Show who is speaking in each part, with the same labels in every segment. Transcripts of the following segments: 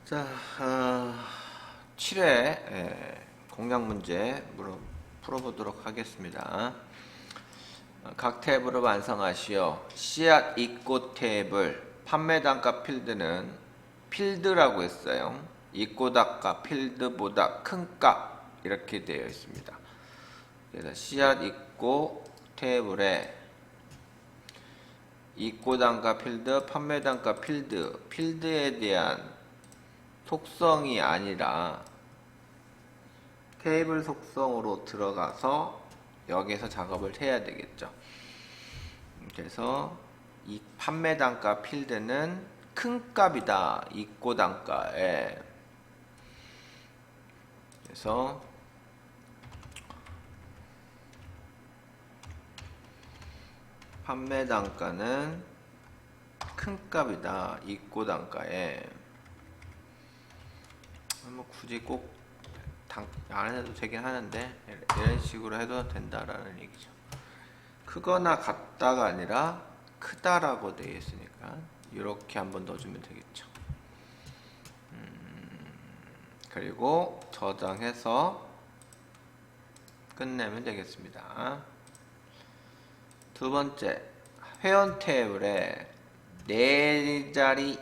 Speaker 1: 자, 7회 공략 문제 풀어보도록 하겠습니다. 각 탭으로 완성하시오. 씨앗 입고 탭을 판매 단가 필드는 필드라고 했어요. 입고 단가 필드보다 큰 값 이렇게 되어 있습니다. 그래서 씨앗 입고 테이블에 입고 단가 필드, 판매 단가 필드, 필드에 대한 속성이 아니라 테이블 속성으로 들어가서 여기서 작업을 해야 되겠죠. 그래서 이 판매 단가 필드는 큰 값이다. 입고 단가에. 그래서 판매 단가는 큰 값이다. 입고 단가에. 뭐 굳이 꼭 안 해도 되긴 하는데 이런 식으로 해도 된다라는 얘기죠. 크거나 같다가 아니라 크다라고 되어 있으니까 이렇게 한번 넣어주면 되겠죠. 그리고 저장해서 끝내면 되겠습니다. 두 번째, 회원 테이블에 4자리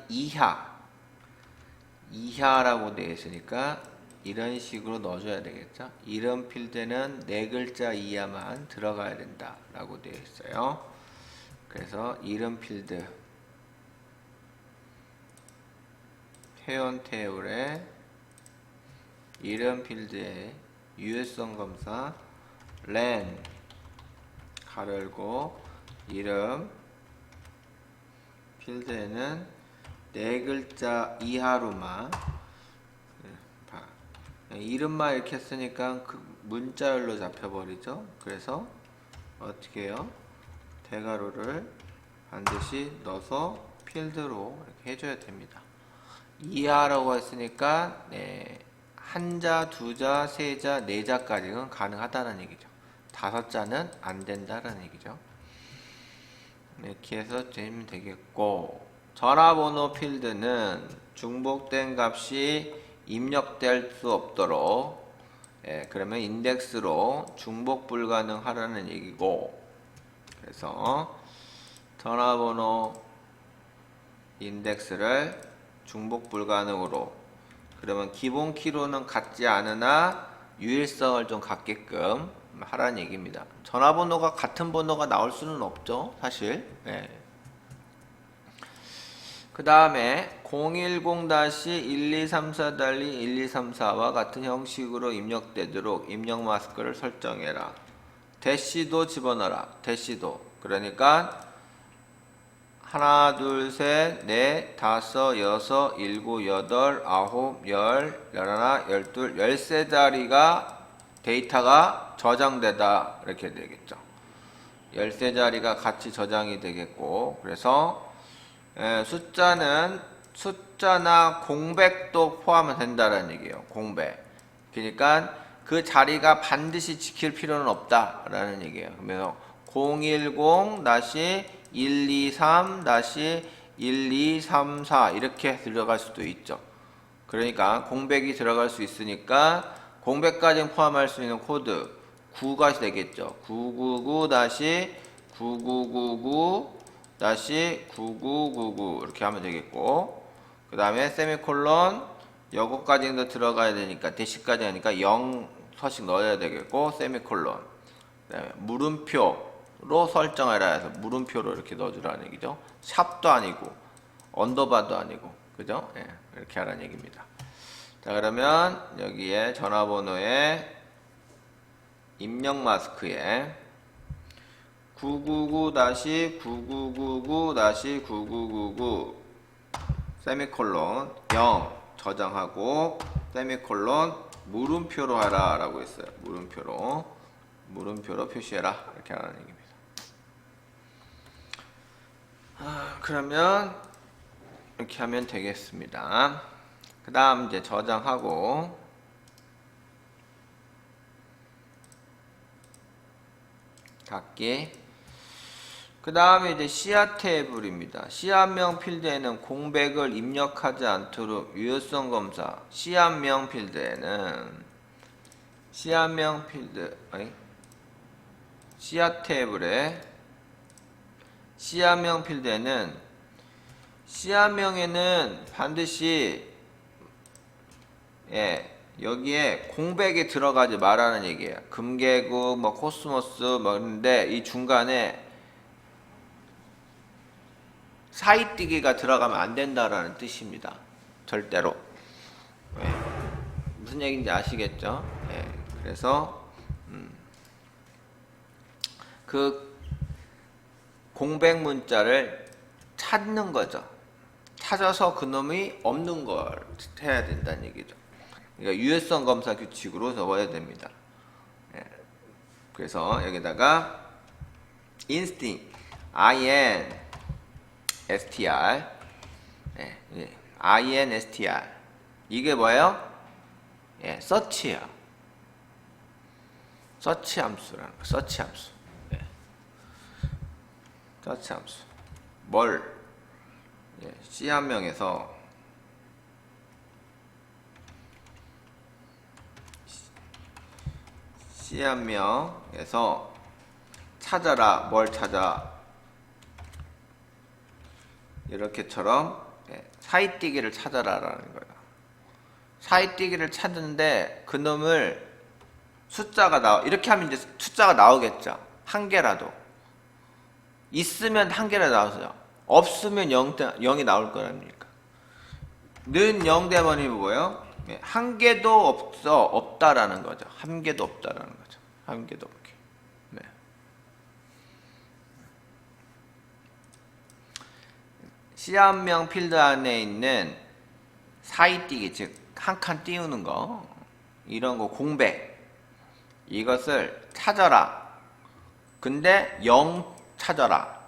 Speaker 1: 이하라고 되어 있으니까 이런 식으로 넣어줘야 되겠죠. 이름 필드는 4글자 이하만 들어가야 된다 라고 되어 있어요. 그래서 이름 필드 회원 테이블에 이름 필드에 유효성 검사 len 가로 열고 이름 필드에는 4글자 이하로만 이름만 이렇게 쓰니까 그 문자열로 잡혀버리죠. 그래서 어떻게 해요? 대괄호를 반드시 넣어서 필드로 이렇게 해줘야 됩니다. 이하라고 했으니까 한자, 두자, 세자, 네자까지는 가능하다는 얘기죠. 5자는 안 된다는 얘기죠. 이렇게 해서 되면 되겠고, 전화번호 필드는 중복된 값이 입력될 수 없도록 그러면 인덱스로 중복 불가능하라는 얘기고, 그래서 전화번호 인덱스를 중복 불가능으로, 그러면 기본 키로는 같지 않으나 유일성을 좀 갖게끔 하라는 얘기입니다. 전화번호가 같은 번호가 나올 수는 없죠, 사실. 그 다음에 010-1234-1234와 같은 형식으로 입력되도록 입력 마스크를 설정해라. 대시도 집어넣어라. 대시도. 그러니까 하나, 둘, 셋, 넷, 다섯, 여섯, 일곱, 여덟, 아홉, 열, 열하나, 열둘, 13자리가 데이터가 저장되다 이렇게 되겠죠. 13자리가 같이 저장이 되겠고, 그래서 숫자나 공백도 포함이 된다는 얘기예요. 공백. 그러니까 그 자리가 반드시 지킬 필요는 없다라는 얘기예요. 그래서 010-123-1234 이렇게 들어갈 수도 있죠. 그러니까 공백이 들어갈 수 있으니까 공백까지 포함할 수 있는 코드 9가 되겠죠. 999-9999-9999 이렇게 하면 되겠고, 그 다음에 세미콜론 요거까지도 들어가야 되니까 대시까지 하니까 0 서식 넣어야 되겠고, 세미콜론, 그 다음에 물음표로 설정해라 해서 물음표로 이렇게 넣어주라는 얘기죠. 샵도 아니고 언더바도 아니고, 그죠? 이렇게 하라는 얘기입니다. 자, 그러면 여기에 전화번호에 입력 마스크에 999-9999-9999 세미콜론 0 저장하고 세미콜론 물음표로 하라 라고 했어요. 물음표로 표시해라 이렇게 하라는 얘기입니다. 그러면 이렇게 하면 되겠습니다. 그 다음 이제 저장하고 닫기. 그 다음에 이제 씨앗 테이블입니다. 씨앗명 필드에는 공백을 입력하지 않도록 유효성 검사. 씨앗명 필드에는 씨앗명 필드, 씨앗 테이블에 씨앗명 필드에는 씨앗명에는 반드시 여기에 공백이 들어가지 말라는 얘기예요. 금계국, 뭐 코스모스, 뭐 있는데 이 중간에 사이뛰기가 들어가면 안 된다라는 뜻입니다. 절대로. 무슨 얘기인지 아시겠죠? 그래서 그 공백 문자를 찾는 거죠. 찾아서 그놈이 없는 걸 해야 된다는 얘기죠. 그러니까 유효성 검사 규칙으로 적어야 됩니다. 그래서 여기다가 instinct, INSTR, INSTR 이게 뭐예요? 서치예요. 서치 함수라는 거. 서치 함수. 서치 함수. 뭘 C한명에서 C한명에서 찾아라. 뭘 찾아? 이렇게처럼 사이뛰기를 찾아라라는 거예요. 사이뛰기를 찾는데 그놈을 숫자가 이렇게 하면 이제 숫자가 나오겠죠. 한 개라도. 있으면 한 개라도 나오죠. 없으면 0이 나올 거랍니까? 는 0 되면 뭐예요? 한 개도 없다라는 거죠. 한 개도 없다라는 거죠. 한 개도 없게. 네. 씨앗명 필드 안에 있는 사이뛰기, 즉 한 칸 띄우는 거, 이런 거 공백, 이것을 찾아라. 근데 0 찾아라.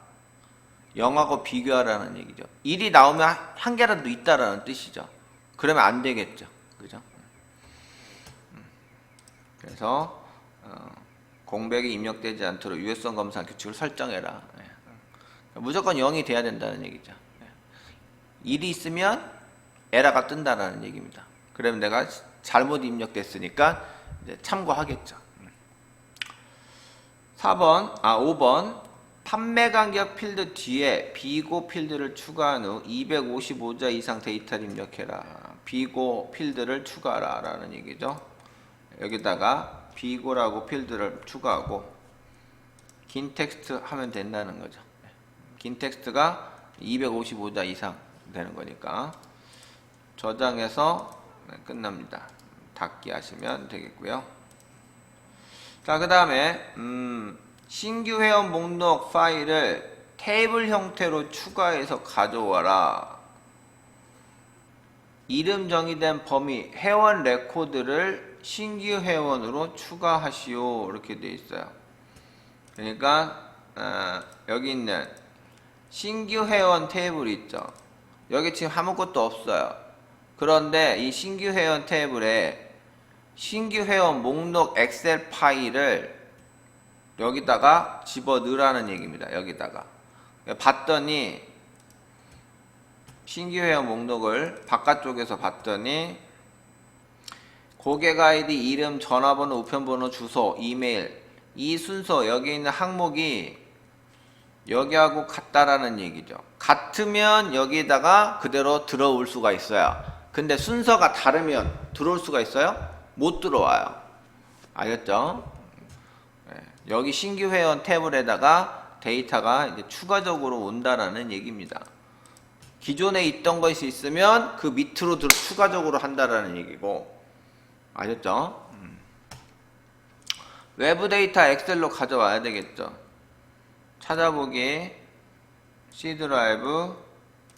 Speaker 1: 0하고 비교하라는 얘기죠. 1이 나오면 한 개라도 있다라는 뜻이죠. 그러면 안 되겠죠. 그죠? 그래서 공백이 입력되지 않도록 유효성 검사 규칙을 설정해라. 무조건 0이 돼야 된다는 얘기죠. 1이 있으면 에러가 뜬다라는 얘기입니다. 그러면 내가 잘못 입력됐으니까 이제 참고하겠죠. 5번 판매 간격 필드 뒤에 비고 필드를 추가한 후 255자 이상 데이터를 입력해라. 비고 필드를 추가하라 라는 얘기죠. 여기다가 비고라고 필드를 추가하고 긴 텍스트 하면 된다는 거죠. 긴 텍스트가 255자 이상 되는 거니까 저장해서 끝납니다. 닫기 하시면 되겠고요. 자, 그 다음에 신규 회원 목록 파일을 테이블 형태로 추가해서 가져와라. 이름 정의된 범위 회원 레코드를 신규 회원으로 추가하시오. 이렇게 되어 있어요. 그러니까 여기 있는 신규 회원 테이블이 있죠. 여기 지금 아무것도 없어요. 그런데 이 신규 회원 테이블에 신규 회원 목록 엑셀 파일을 여기다가 집어 넣으라는 얘기입니다. 여기다가 봤더니 신규 회원 목록을 바깥쪽에서 봤더니 고객 아이디, 이름, 전화번호, 우편번호, 주소, 이메일 이 순서 여기 있는 항목이 여기하고 같다라는 얘기죠. 같으면 여기다가 그대로 들어올 수가 있어요. 근데 순서가 다르면 들어올 수가 있어요? 못 들어와요. 알겠죠? 여기 신규 회원 탭에다가 데이터가 이제 추가적으로 온다라는 얘기입니다. 기존에 있던 것이 있으면 그 밑으로 추가적으로 한다라는 얘기고, 아셨죠? 외부 데이터 엑셀로 가져와야 되겠죠. 찾아보기 C 드라이브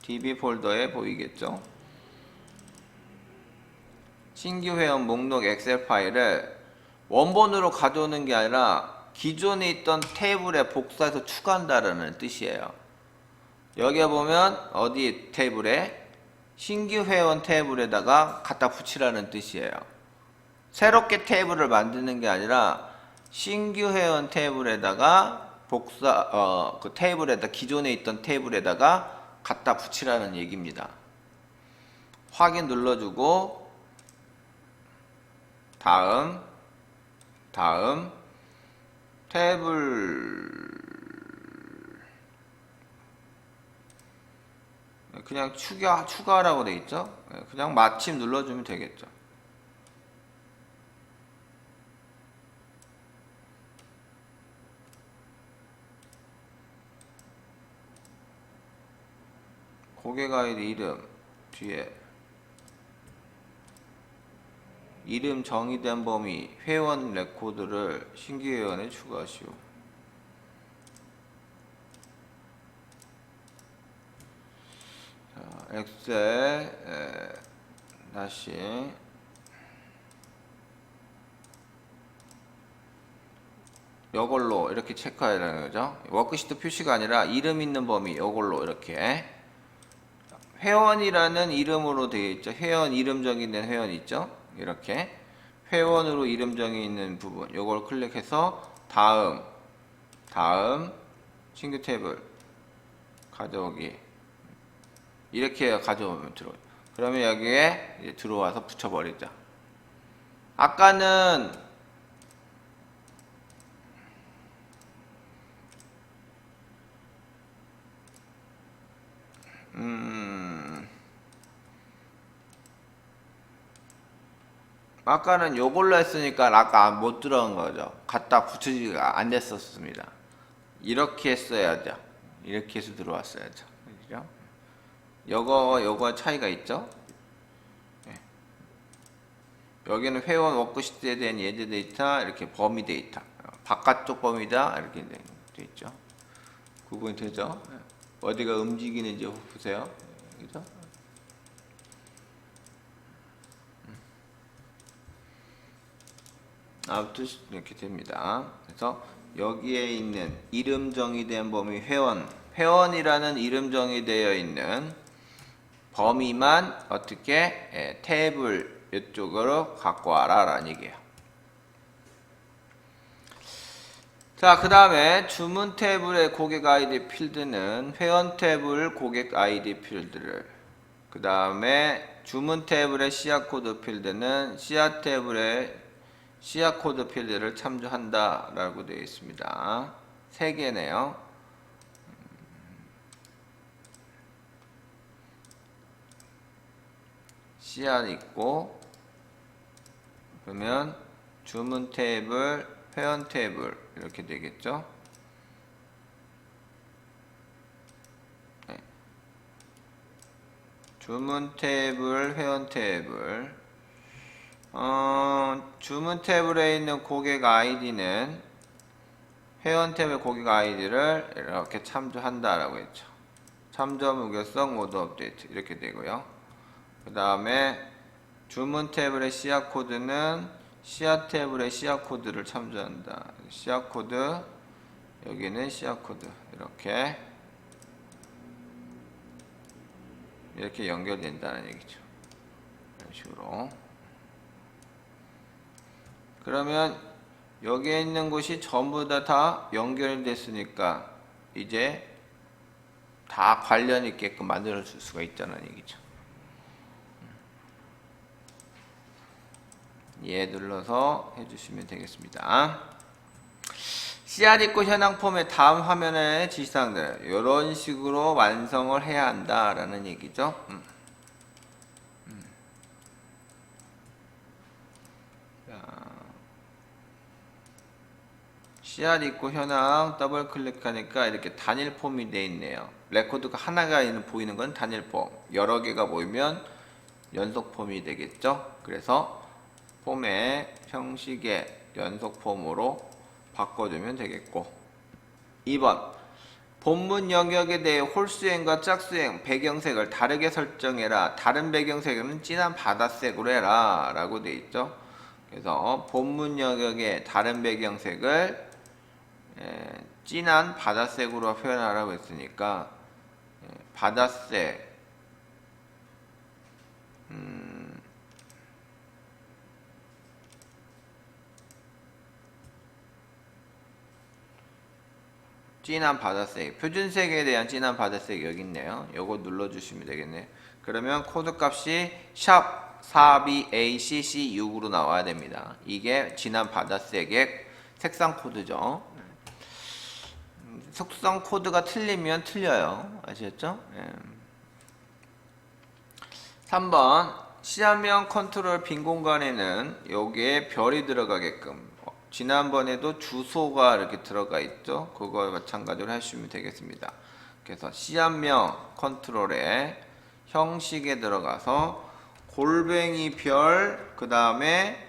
Speaker 1: DB 폴더에 보이겠죠. 신규 회원 목록 엑셀 파일을 원본으로 가져오는 게 아니라 기존에 있던 테이블에 복사해서 추가한다라는 뜻이에요. 여기에 보면 어디 테이블에 신규 회원 테이블에다가 갖다 붙이라는 뜻이에요. 새롭게 테이블을 만드는 게 아니라 신규 회원 테이블에다가 그 테이블에다 기존에 있던 테이블에다가 갖다 붙이라는 얘기입니다. 확인 눌러주고 다음 테이블 그냥 추가라고 돼 있죠. 그냥 마침 눌러주면 되겠죠. 고객 아이디 이름 뒤에 이름 정의된 범위 회원 레코드를 신규 회원에 추가하시오. 자, 엑셀 다시 이걸로 이렇게 체크해야 되는 거죠. 워크시트 표시가 아니라 이름 있는 범위 이걸로 이렇게 회원이라는 이름으로 되어 있죠. 회원 이름 정의된 회원 있죠. 이렇게 회원으로 이름 정의 있는 부분 이걸 클릭해서 다음 신규 테이블 가져오기 이렇게 가져오면 들어오죠. 그러면 여기에 이제 들어와서 붙여버리자. 아까는 아까는 요걸로 했으니까 아까 못 들어간 거죠. 갖다 붙이지가 안 됐었습니다. 이렇게 했어야죠. 이렇게 해서 들어왔어야죠. 그죠? 요거 차이가 있죠? 네. 여기는 회원 워크시트에 대한 예제 데이터, 이렇게 범위 데이터. 바깥쪽 범위다, 이렇게 돼 있죠. 구분이 되죠? 어디가 움직이는지 보세요. 그죠? 아무튼 이렇게 됩니다. 그래서 여기에 있는 이름 정의된 범위 회원이라는 이름 정의되어 있는 범위만 어떻게 테이블 이쪽으로 갖고 와라 라는 얘기예요. 자, 그 다음에 주문 테이블의 고객 아이디 필드는 회원 테이블 고객 아이디 필드를, 그 다음에 주문 테이블의 시야 코드 필드는 시야 테이블의 시야 코드 필드를 참조한다 라고 되어 있습니다. 3개네요. 시야 있고, 그러면 주문 테이블, 회원 테이블 이렇게 되겠죠. 네. 주문 테이블, 회원 테이블. 주문 테이블에 있는 고객 아이디는 회원 테이블 고객 아이디를 이렇게 참조한다라고 했죠. 참조 무결성 모드 업데이트 이렇게 되고요. 그 다음에 주문 테이블의 시야 코드는 시야 테이블의 시야 코드를 참조한다. 시야 코드, 여기는 시야 코드 이렇게 연결된다는 얘기죠. 이런 식으로. 그러면 여기에 있는 곳이 전부 다 연결됐으니까 이제 다 관련 있게끔 만들어 줄 수가 있다는 얘기죠. 예 눌러서 해주시면 되겠습니다. CR 입고 현황 폼의 다음 화면의 지시사항들 이런 식으로 완성을 해야 한다라는 얘기죠. CR 입고 현황 더블 클릭하니까 이렇게 단일 폼이 되어 있네요. 레코드가 하나가 보이는 건 단일 폼, 여러 개가 보이면 연속 폼이 되겠죠. 그래서 폼의 형식의 연속 폼으로 바꿔주면 되겠고, 2번 본문 영역에 대해 홀수행과 짝수행 배경색을 다르게 설정해라. 다른 배경색은 진한 바다색으로 해라 라고 되어 있죠. 그래서 본문 영역의 다른 배경색을 진한 바다색으로 표현하라고 했으니까 바다색 진한 바다색, 표준색에 대한 진한 바다색 여기 있네요. 요거 눌러주시면 되겠네요. 그러면 코드 값이 샵 42ACC6으로 나와야 됩니다. 이게 진한 바다색의 색상 코드죠. 속성 코드가 틀리면 틀려요. 아시겠죠? 3번 시한명 컨트롤 빈 공간에는 여기에 별이 들어가게끔, 지난번에도 주소가 이렇게 들어가 있죠. 그거 마찬가지로 하시면 되겠습니다. 그래서 시한명 컨트롤에 형식에 들어가서 골뱅이 별, 그 다음에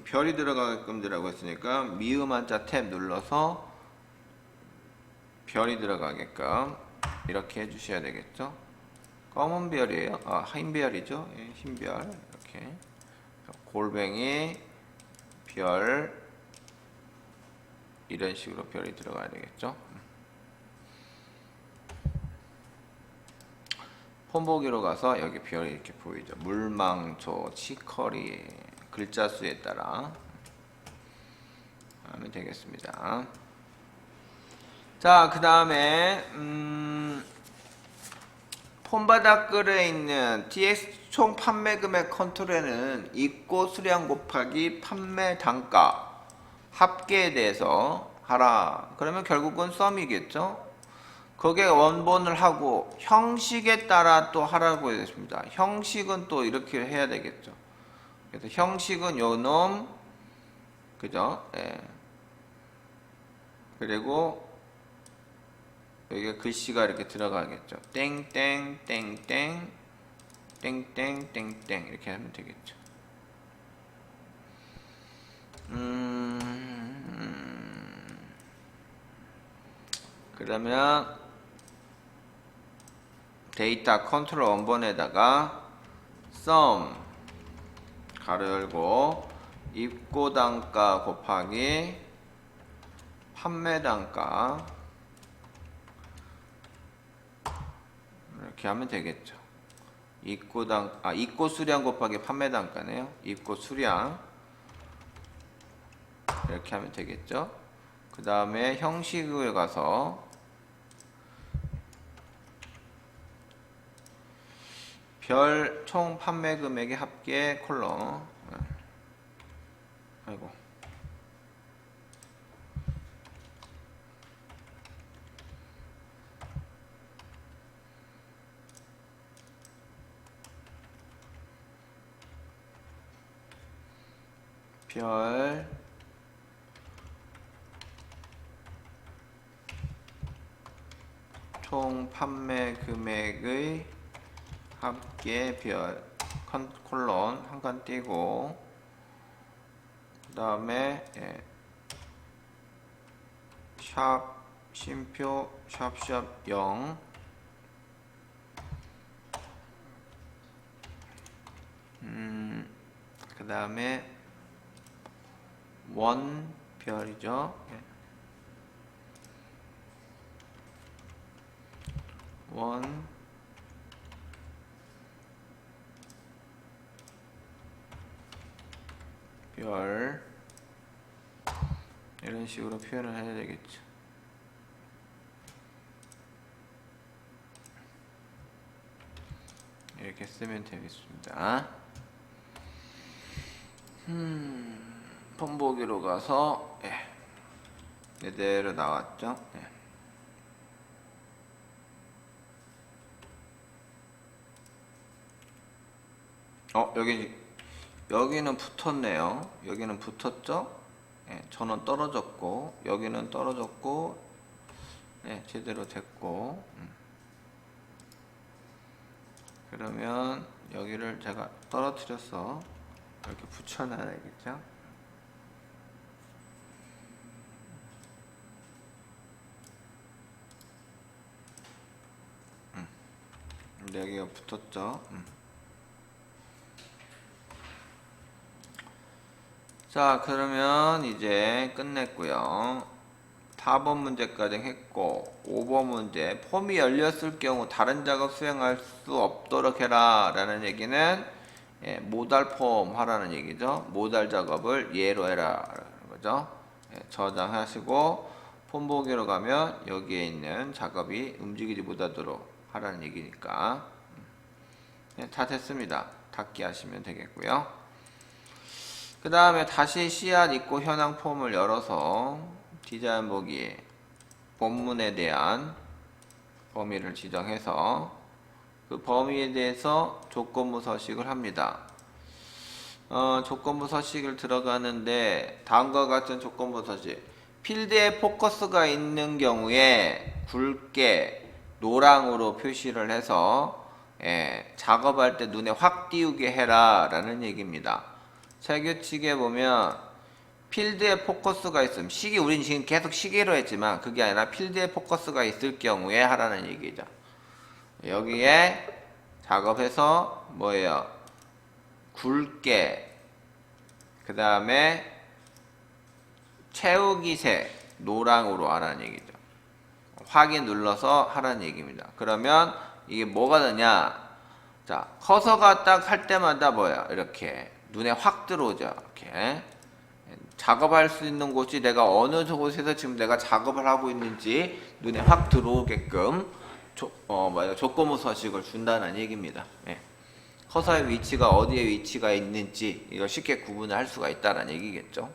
Speaker 1: 별이 들어가게끔 들어가고 있으니까 미음 한자 탭 눌러서 별이 들어가게끔 이렇게 해주셔야 되겠죠. 검은 별이에요. 흰 별이죠. 예, 흰 별. 이렇게 골뱅이 별, 이런 식으로 별이 들어가야 되겠죠. 폰보기로 가서 여기 별이 이렇게 보이죠. 물망초, 치커리, 글자 수에 따라 하면 되겠습니다. 자, 그 다음에 폰바닥글에 있는 TX 총 판매 금액 컨트롤에는 입고 수량 곱하기 판매 단가 합계에 대해서 하라. 그러면 결국은 썸이겠죠. 거기에 원본을 하고 형식에 따라 또 하라고 했습니다. 형식은 또 이렇게 해야 되겠죠. 그래서 형식은 요놈, 그죠? 예. 그리고 여기가 글씨가 이렇게 들어가겠죠. 땡땡 땡땡 땡땡 땡땡 이렇게 하면 되겠죠. 그러면 데이터 컨트롤 원본에다가 sum 가로 열고 입고 단가 곱하기 판매 단가 이렇게 하면 되겠죠. 입고 수량 곱하기 판매 단가네요. 입고 수량 이렇게 하면 되겠죠. 그 다음에 형식을 가서 별 총 판매 금액의 합계 콜럼. 아이고. 별 총 판매 금액의 합계 별 콜론 한 칸 띄고 그 다음에 샵 쉼표 샵샵 0 그 다음에 원 별이죠. 원 별 이런 식으로 표현을 해야 되겠죠. 이렇게 쓰면 되겠습니다. 폰보기로 가서 이대로 나왔죠. 여기는 붙었네요. 여기는 붙었죠. 전원 떨어졌고 여기는 떨어졌고 제대로 됐고 그러면 여기를 제가 떨어뜨려서 이렇게 붙여놔야겠죠. 여기가 붙었죠. 자, 그러면 이제 끝냈고요. 4번 문제까지 했고 5번 문제 폼이 열렸을 경우 다른 작업 수행할 수 없도록 해라 라는 얘기는 모달 폼 하라는 얘기죠. 모달 작업을 예로 해라 라는 거죠. 저장하시고 폼 보기로 가면 여기에 있는 작업이 움직이지 못하도록 하라는 얘기니까 다 됐습니다. 닫기 하시면 되겠고요. 그 다음에 다시 씨앗 입고 현황 폼을 열어서 디자인 보기 본문에 대한 범위를 지정해서 그 범위에 대해서 조건부 서식을 합니다. 조건부 서식을 들어가는데 다음과 같은 조건부 서식, 필드에 포커스가 있는 경우에 굵게 노랑으로 표시를 해서 작업할 때 눈에 확 띄우게 해라 라는 얘기입니다. 세규칙에 보면 필드에 포커스가 있으면 우린 지금 계속 시계로 했지만 그게 아니라 필드에 포커스가 있을 경우에 하라는 얘기죠. 여기에 작업해서 뭐예요? 굵게, 그 다음에 채우기색 노랑으로 하라는 얘기죠. 확인 눌러서 하라는 얘기입니다. 그러면 이게 뭐가 되냐? 자, 커서가 딱 할 때마다 뭐야? 이렇게 눈에 확 들어오죠. 이렇게 작업할 수 있는 곳이 내가 어느 곳에서 지금 내가 작업을 하고 있는지 눈에 확 들어오게끔 조건부 서식을 준다는 얘기입니다. 커서의 위치가 어디에 위치가 있는지 이걸 쉽게 구분을 할 수가 있다는 얘기겠죠.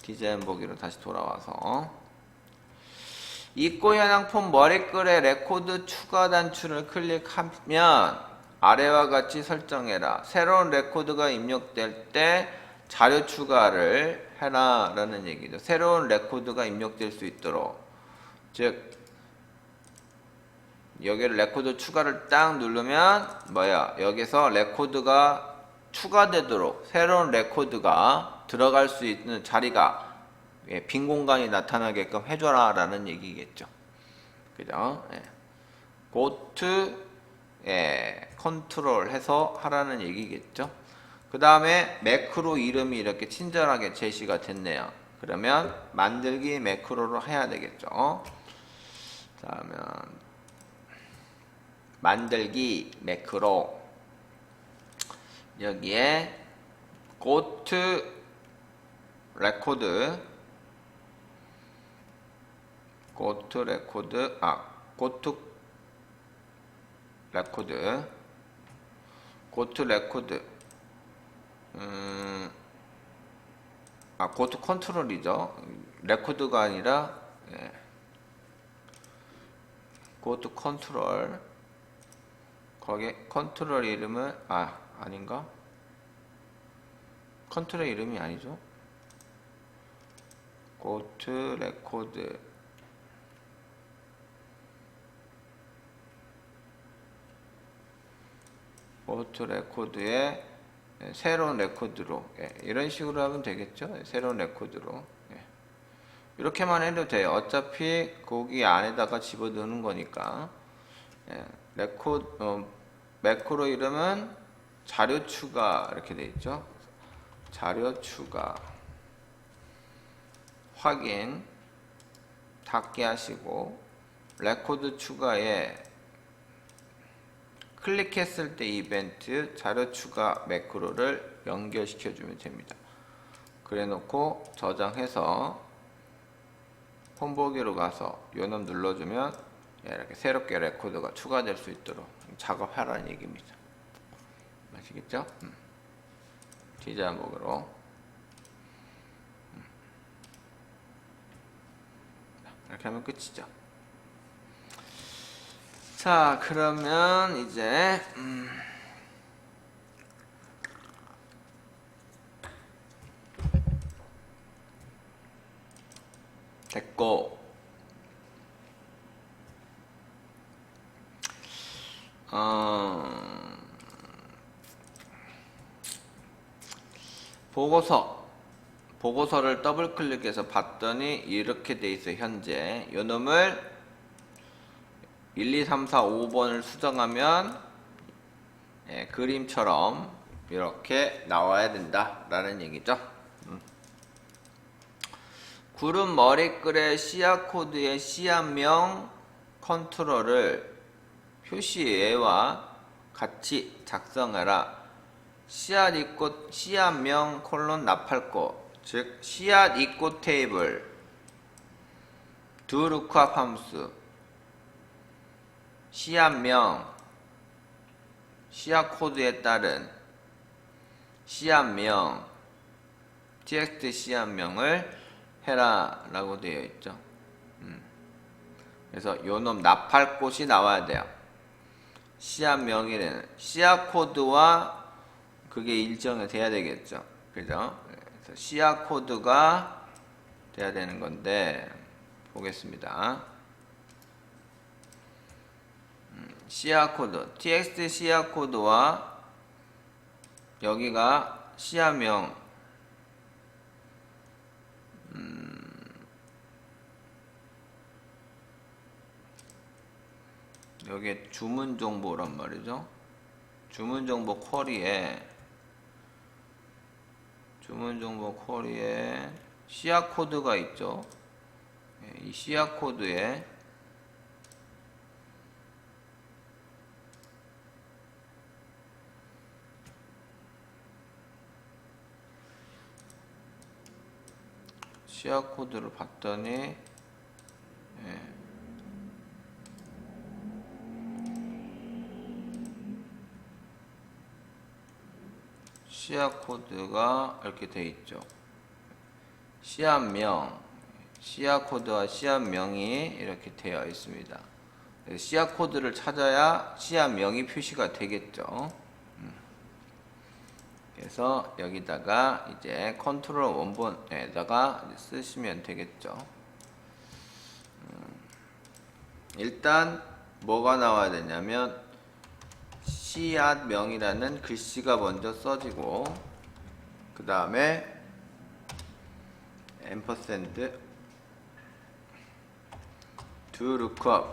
Speaker 1: 디자인 보기로 다시 돌아와서 입고 현황 폼 머리글에 레코드 추가 단추를 클릭하면 아래와 같이 설정해라. 새로운 레코드가 입력될 때 자료 추가를 해라 라는 얘기죠. 새로운 레코드가 입력될 수 있도록, 즉 여기를 레코드 추가를 딱 누르면 뭐야? 여기서 레코드가 추가되도록 새로운 레코드가 들어갈 수 있는 자리가 빈 공간이 나타나게끔 해줘라 라는 얘기겠죠. 그죠? Go to 컨트롤 해서 하라는 얘기겠죠. 그 다음에 매크로 이름이 이렇게 친절하게 제시가 됐네요. 그러면 만들기 매크로로 해야 되겠죠. 그러면 만들기 매크로, 여기에 go to record, go to record, go to record, go to record, go to 컨트롤이죠. 레코드가 아니라 go to 컨트롤, 거기 컨트롤 이름은 아닌가? 컨트롤 이름이 아니죠. go to record, go to record에 새로운 레코드로 이런 식으로 하면 되겠죠. 새로운 레코드로 이렇게만 해도 돼요. 어차피 거기 안에다가 집어넣는 거니까. 매크로 이름은 자료 추가 이렇게 돼 있죠. 자료 추가, 확인, 닫기 하시고 레코드 추가에 클릭했을 때 이벤트 자료 추가 매크로를 연결시켜 주면 됩니다. 그래 놓고 저장해서 홈 보기로 가서 요놈 눌러주면 이렇게 새롭게 레코드가 추가될 수 있도록 작업하라는 얘기입니다. 아시겠죠? 디자인 보기로 이렇게 하면 끝이죠. 자, 그러면 이제 됐고, 보고서를 더블 클릭해서 봤더니 이렇게 돼 있어요. 현재 요 놈을 1, 2, 3, 4, 5번을 수정하면 그림처럼 이렇게 나와야 된다 라는 얘기죠. 구름 머리글의 씨앗 코드의 씨앗명 컨트롤을 표시예와 같이 작성해라. 씨앗 입고 씨앗명 콜론 나팔꽃, 즉 씨앗 이코 테이블 두 루크업 함수 씨앗명 씨앗 코드에 따른 씨앗명 txt 씨앗명을 해라 라고 되어 있죠. 그래서 요놈 납할 곳이 나와야 돼요. 씨앗명이라는 씨앗 코드와 그게 일정이 돼야 되겠죠. 그죠? 그래서 씨앗 코드가 돼야 되는 건데 보겠습니다. 씨앗 코드 txt 씨앗 코드와 여기가 씨앗명 여기에 주문 정보란 말이죠. 주문 정보 쿼리에 씨앗 코드가 있죠. 이 씨앗 코드에 씨앗 코드를 봤더니 씨앗 코드가 이렇게 돼 있죠. 씨앗명, 씨앗 코드와 씨앗명이 이렇게 되어 있습니다. 씨앗 코드를 찾아야 씨앗명이 표시가 되겠죠. 그래서 여기다가 이제 컨트롤 원본에다가 쓰시면 되겠죠. 일단 뭐가 나와야 되냐면 씨앗명이라는 글씨가 먼저 써지고 그 다음에 앰퍼샌드 to lookup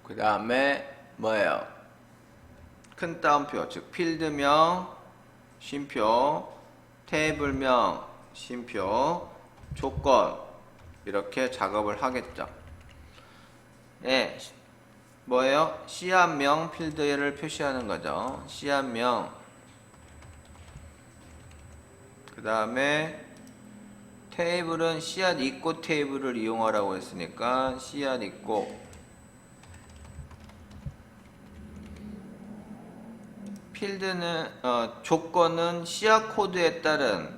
Speaker 1: 그 다음에 뭐예요? 큰 따옴표 즉 필드명 쉼표 테이블명 쉼표 조건 이렇게 작업을 하겠죠. 네, 뭐예요? 씨앗명 필드를 표시하는 거죠. 씨앗명 그 다음에 테이블은 씨앗 이코 테이블을 이용하라고 했으니까 씨앗 이코 필드는 조건은 씨앗 코드에 따른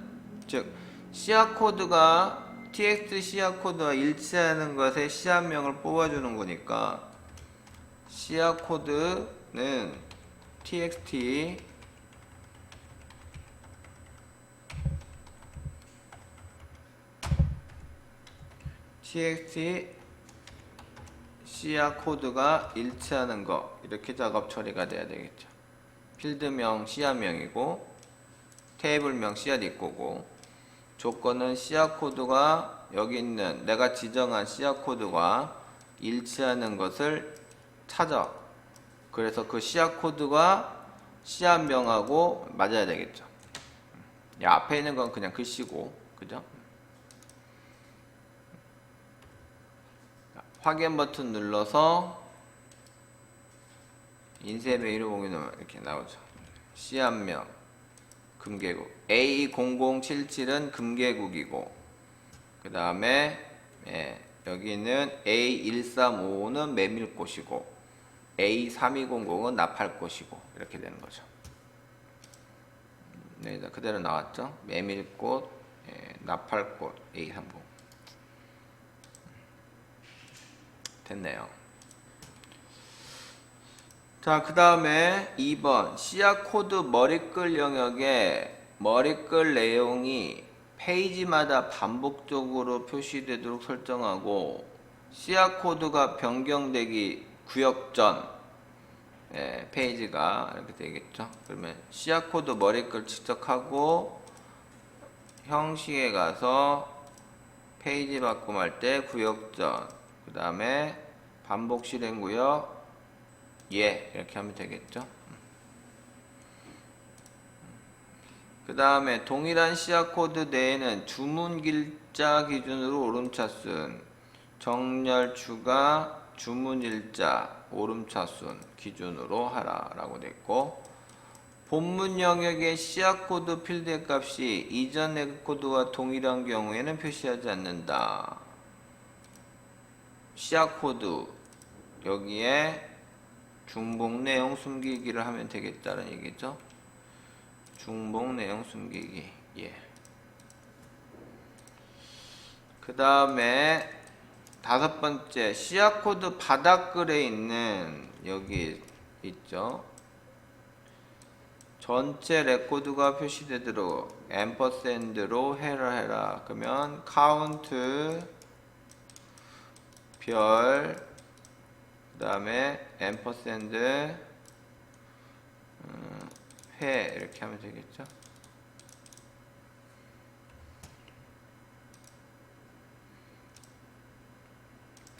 Speaker 1: 즉 씨앗 코드가 txt 씨앗 코드와 일치하는 것에 씨앗명을 뽑아주는 거니까 씨앗 코드는 txt 씨앗 코드가 일치하는 거 이렇게 작업 처리가 돼야 되겠죠. 필드명 씨앗명이고 테이블명 씨앗 이코고 조건은 씨앗 코드가 여기 있는 내가 지정한 씨앗 코드와 일치하는 것을 찾아. 그래서 그 씨앗 코드가 씨앗명하고 맞아야 되겠죠. 앞에 있는 건 그냥 글씨고, 그죠? 확인 버튼 눌러서 인쇄 메일을 보면 이렇게 나오죠. 씨앗명 금계국 A0077은 금계국이고 그 다음에 여기는 A1355는 메밀꽃이고 A3200은 나팔꽃이고 이렇게 되는 거죠. 네, 그대로 나왔죠. 메밀꽃, 나팔꽃 A30 됐네요. 자, 그 다음에 2번 씨앗 코드 머리글 영역에 머리글 내용이 페이지마다 반복적으로 표시되도록 설정하고 씨앗 코드가 변경되기 구역 전 페이지가 이렇게 되겠죠. 그러면 씨앗 코드 머리글 측정하고 형식에 가서 페이지 바꿈할 때 구역 전 그 다음에 반복 실행 구역 이렇게 하면 되겠죠. 그 다음에 동일한 씨앗 코드 내에는 주문 길자 기준으로 오름차 쓴 정렬 추가 주문일자 오름차순 기준으로 하라 라고 됐고, 본문 영역의 씨앗 코드 필드의 값이 이전 레그 코드와 동일한 경우에는 표시하지 않는다. 씨앗 코드 여기에 중복 내용 숨기기를 하면 되겠다는 얘기죠. 중복 내용 숨기기. 예. 그 다음에 다섯 번째, 씨앗 코드 바닥글에 있는 여기 있죠. 전체 레코드가 표시되도록 앰퍼샌드로 해라. 그러면 카운트 별 그 다음에 앰퍼샌드 회 이렇게 하면 되겠죠.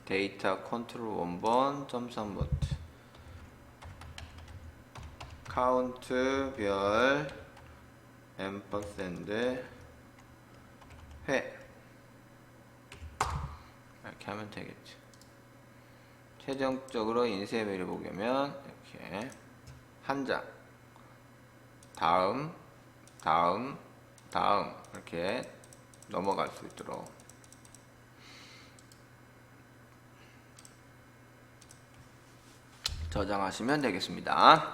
Speaker 1: 데이터 컨트롤 원본 점선보트 카운트 별 앰퍼샌드 회 이렇게 하면 되겠죠. 최종적으로 인쇄메일을 보면 이렇게 한 장 다음 이렇게 넘어갈 수 있도록 저장하시면 되겠습니다.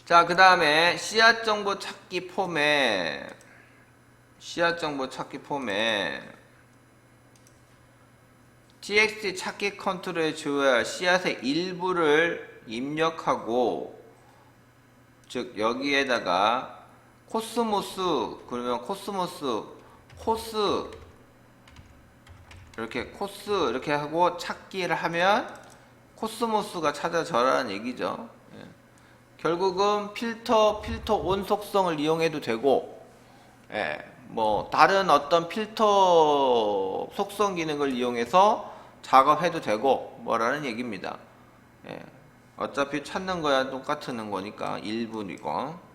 Speaker 1: 자, 그 다음에 씨앗 정보 찾기 폼에 txt 찾기 컨트롤에 주어야 할 씨앗의 일부를 입력하고, 즉 여기에다가 코스모스 그러면 코스모스 호스 이렇게 하고 찾기를 하면 코스모스가 찾아져라는 얘기죠. 예. 결국은 필터 온 속성을 이용해도 되고, 예, 뭐 다른 어떤 필터 속성 기능을 이용해서 작업해도 되고 뭐라는 얘기입니다. 예. 어차피 찾는 거야 똑같은 거니까 일분이고,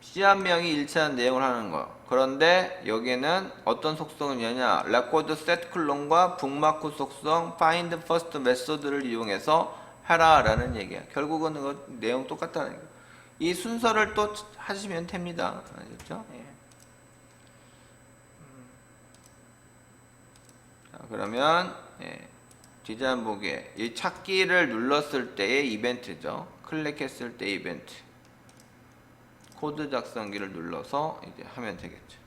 Speaker 1: 씨앗명이 일치하는 내용을 하는 거. 그런데 여기에는 어떤 속성을 이냐냐, 레코드 셋 클론과 북마크 속성 find first 메소드를 이용해서 해라 라는 얘기야. 결국은 그 내용 똑같다는 거. 이 순서를 또 하시면 됩니다. 알겠죠? 예. 자, 그러면 예. 디자인 보기에 이 찾기를 눌렀을 때의 이벤트죠. 클릭했을 때 이벤트. 코드 작성기를 눌러서 이제 하면 되겠죠.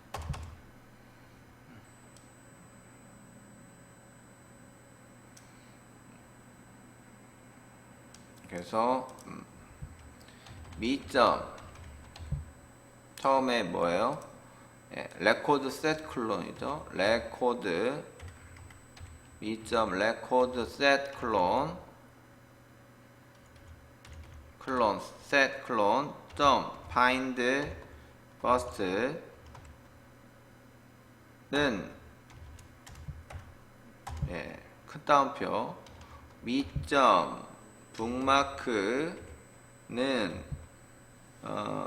Speaker 1: 그래서 미점 처음에 뭐예요? 예, 레코드 셋 클론이죠. 레코드 미점 레코드 셋 클론 셋 클론 점 find first는 예, 큰 따옴표 미점 북마크는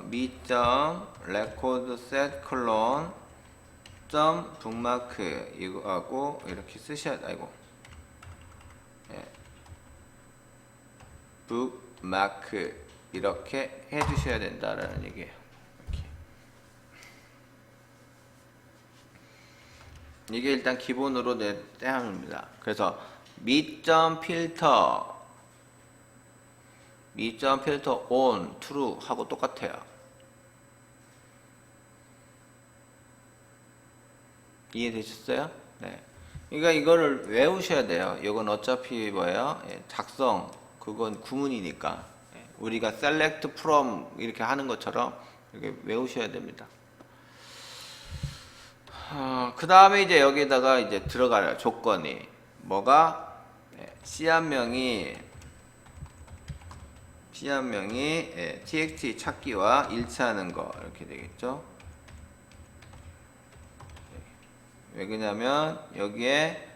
Speaker 1: 미점 레코드 셋 클론 점 북마크 이거하고 이렇게 쓰셔야 아이고 예, 북마크 이렇게 해주셔야 된다라는 얘기예요. 이렇게. 이게 일단 기본으로 떼야 합니다. 그래서 미점 필터 on true 하고 똑같아요. 이해되셨어요? 네. 그러니까 이거를 외우셔야 돼요. 이건 어차피 뭐예요? 예, 작성 그건 구문이니까 예, 우리가 select from 이렇게 하는 것처럼 이렇게 외우셔야 됩니다. 그 다음에 이제 여기다가 이제 들어가요. 조건이 뭐가 예, 씨앗명이 예, txt 찾기와 일치하는 거 이렇게 되겠죠. 왜 그러냐면 여기에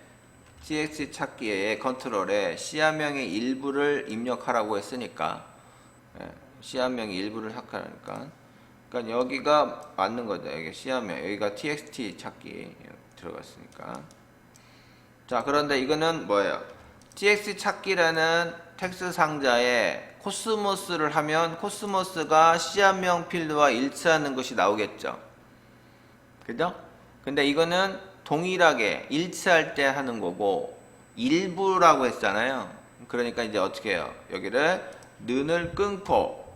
Speaker 1: txt 찾기의 컨트롤에 씨앗명의 일부를 입력하라고 했으니까 예, 씨앗명의 일부를 합하니까 그러니까 여기가 맞는 거죠. 여기 씨앗명 여기가 txt 찾기 들어갔으니까 자, 그런데 이거는 뭐예요? tx 찾기라는 텍스트 상자에 코스모스를 하면 코스모스가 C한명 필드와 일치하는 것이 나오겠죠. 그죠? 근데 이거는 동일하게 일치할 때 하는 거고 일부라고 했잖아요. 그러니까 이제 어떻게 해요? 여기를 는을 끊고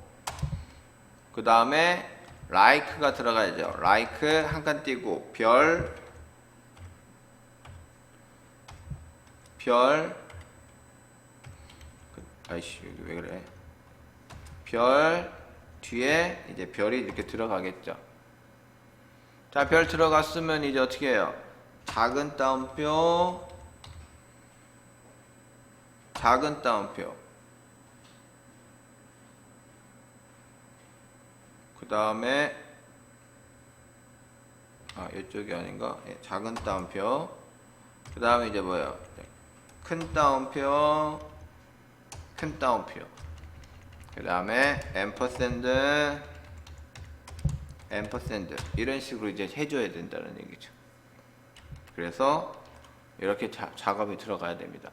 Speaker 1: 그 다음에 like가 들어가야죠. like 한 칸 띄고 아이씨 여기 왜 그래? 별 뒤에 이제 별이 이렇게 들어가겠죠. 자, 별 들어갔으면 이제 어떻게 해요? 작은 따옴표 그 다음에 이쪽이 아닌가? 예, 작은 따옴표 그 다음에 이제 뭐예요? 큰 따옴표 그 다음에 앰퍼샌드 이런 식으로 이제 해줘야 된다는 얘기죠. 그래서 이렇게 작업이 들어가야 됩니다.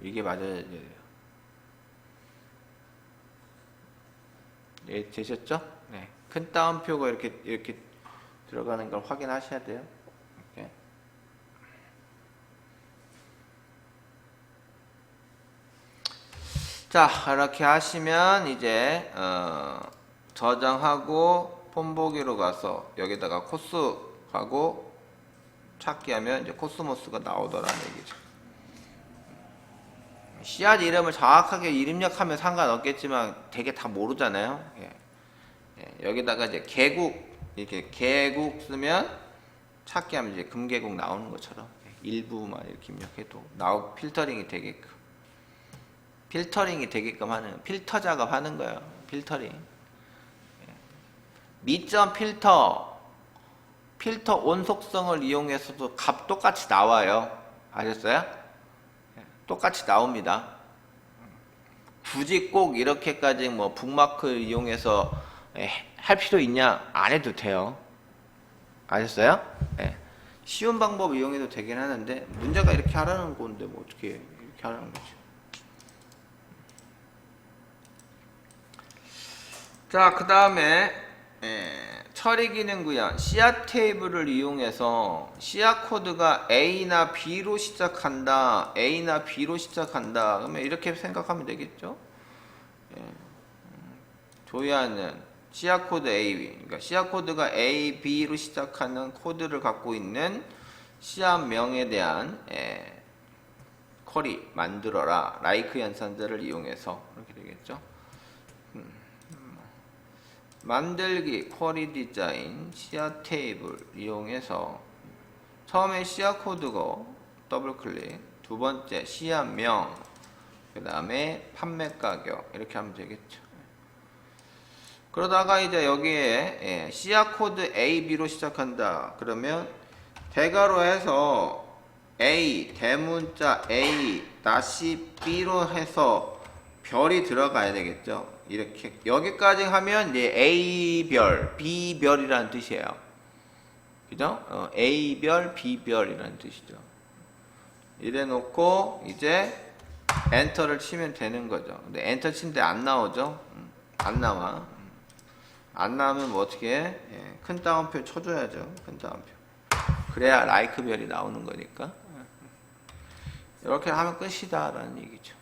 Speaker 1: 이게 맞아야 돼요. 예, 되셨죠? 네. 큰 따옴표가 이렇게 들어가는 걸 확인하셔야 돼요. 이렇게. 자, 이렇게 하시면 이제 저장하고 폰보기로 가서 여기다가 코스하고 찾기 하면 이제 코스모스가 나오더라는 얘기죠. 씨앗 이름을 정확하게 입력하면 상관없겠지만 되게 다 모르잖아요. 예. 예, 여기다가 이제 이렇게 계곡 쓰면 찾기 하면 이제 금계곡 나오는 것처럼 일부만 이렇게 입력해도 필터링이 되게끔 하는 필터 작업하는 거예요. 필터링. 예. 미점 필터 온속성을 이용해서도 값 똑같이 나와요. 아셨어요? 똑같이 나옵니다. 굳이 꼭 이렇게까지 뭐 북마크 이용해서 할 필요 있냐? 안 해도 돼요. 아셨어요? 예. 쉬운 방법 이용해도 되긴 하는데 문제가 이렇게 하라는 건데 뭐 어떻게 이렇게 하라는 거죠. 자, 그 다음에 처리 기능 구현 씨앗 테이블을 이용해서 씨앗 코드가 A나 B로 시작한다. 그러면 이렇게 생각하면 되겠죠. 조회하는 씨앗 코드 A, 그러니까 씨앗 코드가 A, B로 시작하는 코드를 갖고 있는 씨앗명에 대한 쿼리 만들어라. like 연산자를 이용해서 이렇게 되겠죠. 만들기 쿼리 디자인 씨앗 테이블 이용해서 처음에 씨앗 코드고 더블 클릭, 두 번째 씨앗명, 그 다음에 판매 가격 이렇게 하면 되겠죠. 그러다가 이제 여기에 씨앗 코드 A, B로 시작한다. 그러면 대괄호 해서 A 대문자 A 다시 B로 해서 별이 들어가야 되겠죠. 이렇게 여기까지 하면 이제 A별, B별이라는 뜻이에요. 그죠? A별, B별이라는 뜻이죠. 이래 놓고 이제 엔터를 치면 되는 거죠. 근데 엔터 치는데 안 나오죠? 안 나와. 안 나오면 뭐 어떻게 해? 큰 따옴표 쳐줘야죠. 큰 따옴표. 그래야 like 별이 나오는 거니까. 이렇게 하면 끝이다 라는 얘기죠.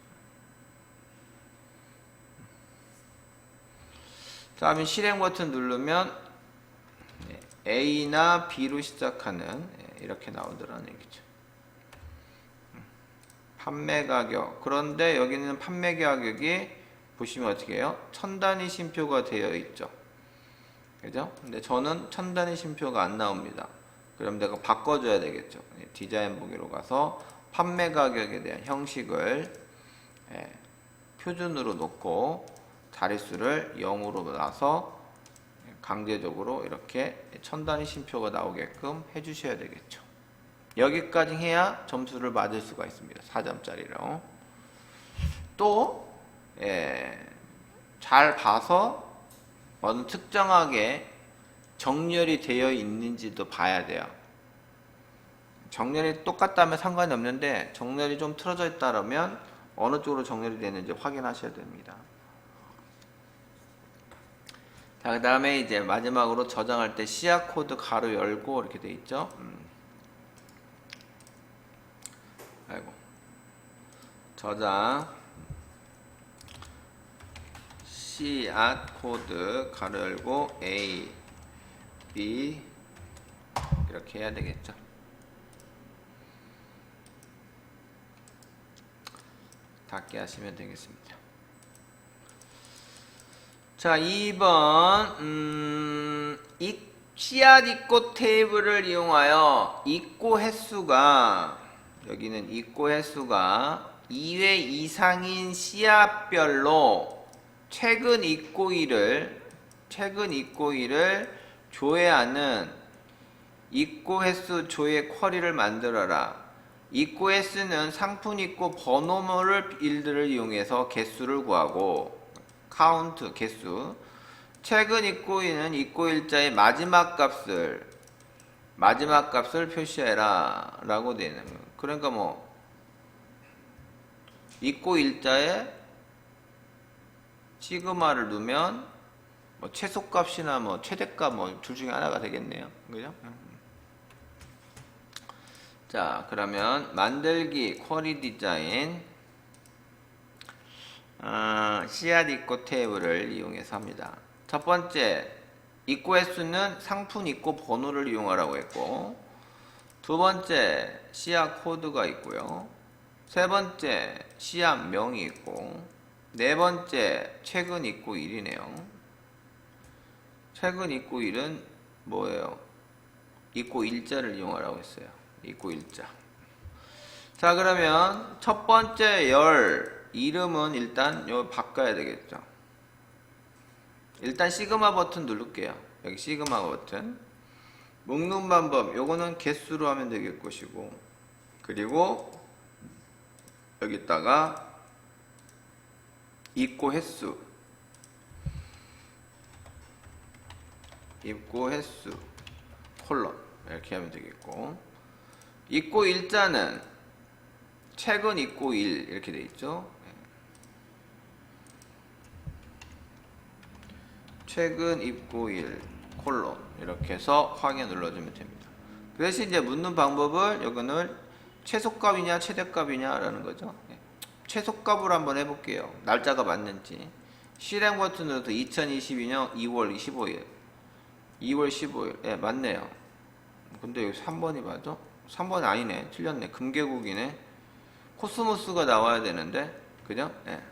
Speaker 1: 다음에 실행 버튼 누르면 A나 B로 시작하는 이렇게 나오더라는 얘기죠. 판매 가격. 그런데 여기는 판매 가격이 보시면 어떻게 해요? 1000단위 쉼표가 되어 있죠. 그죠? 근데 저는 1000단위 쉼표가 안 나옵니다. 그럼 내가 바꿔줘야 되겠죠. 디자인 보기로 가서 판매 가격에 대한 형식을 표준으로 놓고 자릿수를 0으로 놔서 강제적으로 이렇게 1000단위 쉼표가 나오게끔 해주셔야 되겠죠. 여기까지 해야 점수를 받을 수가 있습니다. 4점짜리로. 또 잘 봐서 어느 특정하게 정렬이 되어 있는지도 봐야 돼요. 정렬이 똑같다면 상관이 없는데 정렬이 좀 틀어져 있다면 어느 쪽으로 정렬이 되는지 확인하셔야 됩니다. 자, 그 다음에 이제 마지막으로 저장할 때 시야 코드 가로 열고 이렇게 돼 있죠. 아이고. 저장 시야 코드 가로 열고 A, B 이렇게 해야 되겠죠. 닫게 하시면 되겠습니다. 자, 2번 씨앗 입고 테이블을 이용하여 입고 횟수가 여기는 입고 횟수가 2회 이상인 씨앗별로 최근 입고일을 조회하는 입고 횟수 조회 쿼리를 만들어라. 입고 횟수는 상품 입고 번호물 일들을 이용해서 개수를 구하고 카운트 개수. 최근 입고일은 입고일자의 마지막 값을 표시해라 라고 되어 있는 거예요. 그러니까 뭐 입고일자에 시그마를 두면 뭐 최소값이나 뭐 최대값 뭐 둘 중에 하나가 되겠네요. 그죠? 자, 그러면 만들기 쿼리 디자인 씨앗 입고 테이블을 이용해서 합니다. 첫 번째, 입고 횟수는 상품 입고 번호를 이용하라고 했고, 두 번째, 씨앗 코드가 있고요. 세 번째, 씨앗 명이 있고, 네 번째, 최근 입고 일이네요. 최근 입고 일은 뭐예요? 입고 일자를 이용하라고 했어요. 입고 일자. 자, 그러면 첫 번째 열 이름은 일단 요 바꿔야 되겠죠. 일단 시그마 버튼 누를게요. 여기 시그마 버튼. 묶는 방법 요거는 개수로 하면 되겠 것이고, 그리고 여기다가 입고 횟수 콜론 이렇게 하면 되겠고, 입고 일자는 최근 입고 일 이렇게 돼 있죠. 최근 입고 일 콜론 이렇게 해서 확인 눌러주면 됩니다. 그 대신 이제 묻는 방법을 여기는 최소값이냐 최대값이냐 라는 거죠. 최소값으로 한번 해볼게요. 날짜가 맞는지. 실행 버튼 눌러서 2022년 2월 15일 2월 15일 예, 맞네요. 근데 여기 3번이 맞아? 3번이 아니네. 틀렸네. 금계국이네. 코스모스가 나와야 되는데 그죠? 예.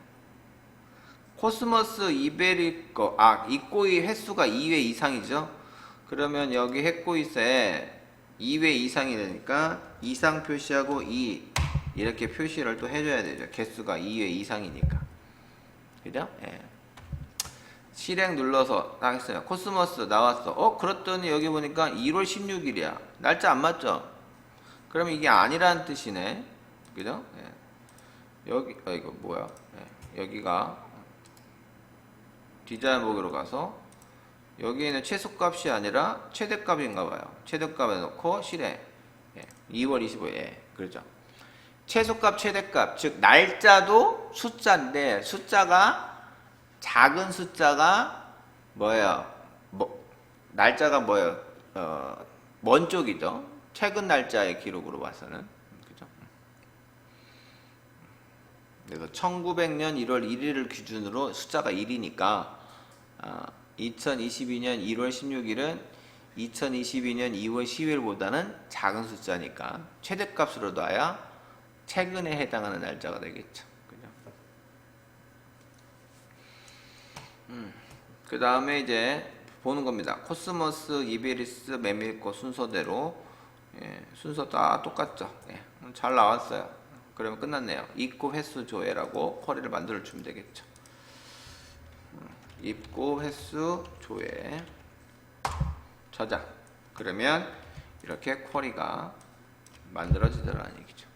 Speaker 1: 코스모스 이베리꺼 입고이 횟수가 2회 이상이죠. 그러면 여기 횟고이세에 2회 이상이 되니까 이상 표시하고 2 이렇게 표시를 또 해줘야 되죠. 개수가 2회 이상이니까. 그죠? 예. 실행 눌러서 하겠어요. 코스모스 나왔어. 그랬더니 여기 보니까 1월 16일이야. 날짜 안 맞죠? 그러면 이게 아니라는 뜻이네. 그죠? 예. 여기 이거 뭐야? 예. 여기가 디자인 보기로 가서 여기에는 최소값이 아니라 최대값인가 봐요. 최대값에 넣고 실행. 예. 2월 25일. 예. 그렇죠. 최소값, 최대값. 즉 날짜도 숫자인데 숫자가 작은 숫자가 뭐예요? 날짜가 뭐예요? 먼 쪽이죠. 최근 날짜의 기록으로 봐서는. 그죠? 그래서 1900년 1월 1일을 기준으로 숫자가 1이니까 2022년 1월 16일은 2022년 2월 10일보다는 작은 숫자니까 최대값으로 놔야 최근에 해당하는 날짜가 되겠죠. 그죠? 그 다음에 이제 보는 겁니다. 코스모스, 이베리스, 메밀꽃 순서대로 예, 순서 다 똑같죠. 예, 잘 나왔어요. 그러면 끝났네요. 입고 횟수 조회라고 쿼리를 만들어 주면 되겠죠. 입고 횟수 조회 저장. 그러면 이렇게 쿼리가 만들어지더라는 얘기죠.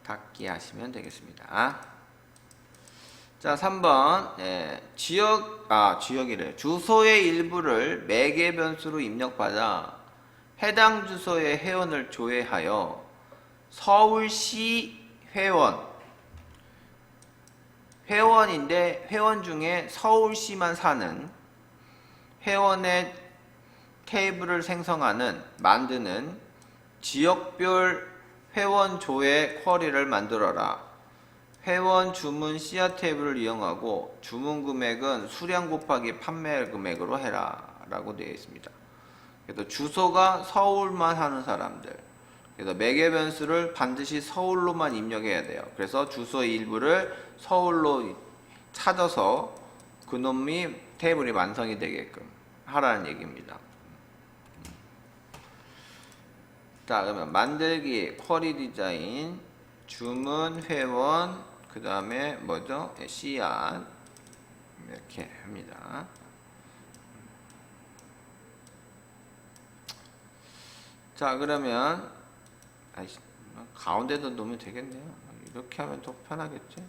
Speaker 1: 닫기. 맞게 하시면 되겠습니다. 자, 3번. 지역이래. 주소의 일부를 매개 변수로 입력받아 해당 주소의 회원을 조회하여 서울시 회원인데 회원 중에 서울시만 사는 회원의 테이블을 만드는 지역별 회원 조회 쿼리를 만들어라. 회원 주문 씨앗 테이블을 이용하고 주문 금액은 수량 곱하기 판매 금액으로 해라 라고 되어 있습니다. 그래서 주소가 서울만 하는 사람들, 그래서 매개 변수를 반드시 서울로만 입력해야 돼요. 그래서 주소의 일부를 서울로 찾아서 그놈이 테이블이 완성이 되게끔 하라는 얘기입니다. 자, 그러면 만들기 쿼리 디자인 주문 회원 그 다음에 뭐죠? 씨앗 이렇게 합니다. 자, 그러면 가운데도 놓으면 되겠네요. 이렇게 하면 더 편하겠지?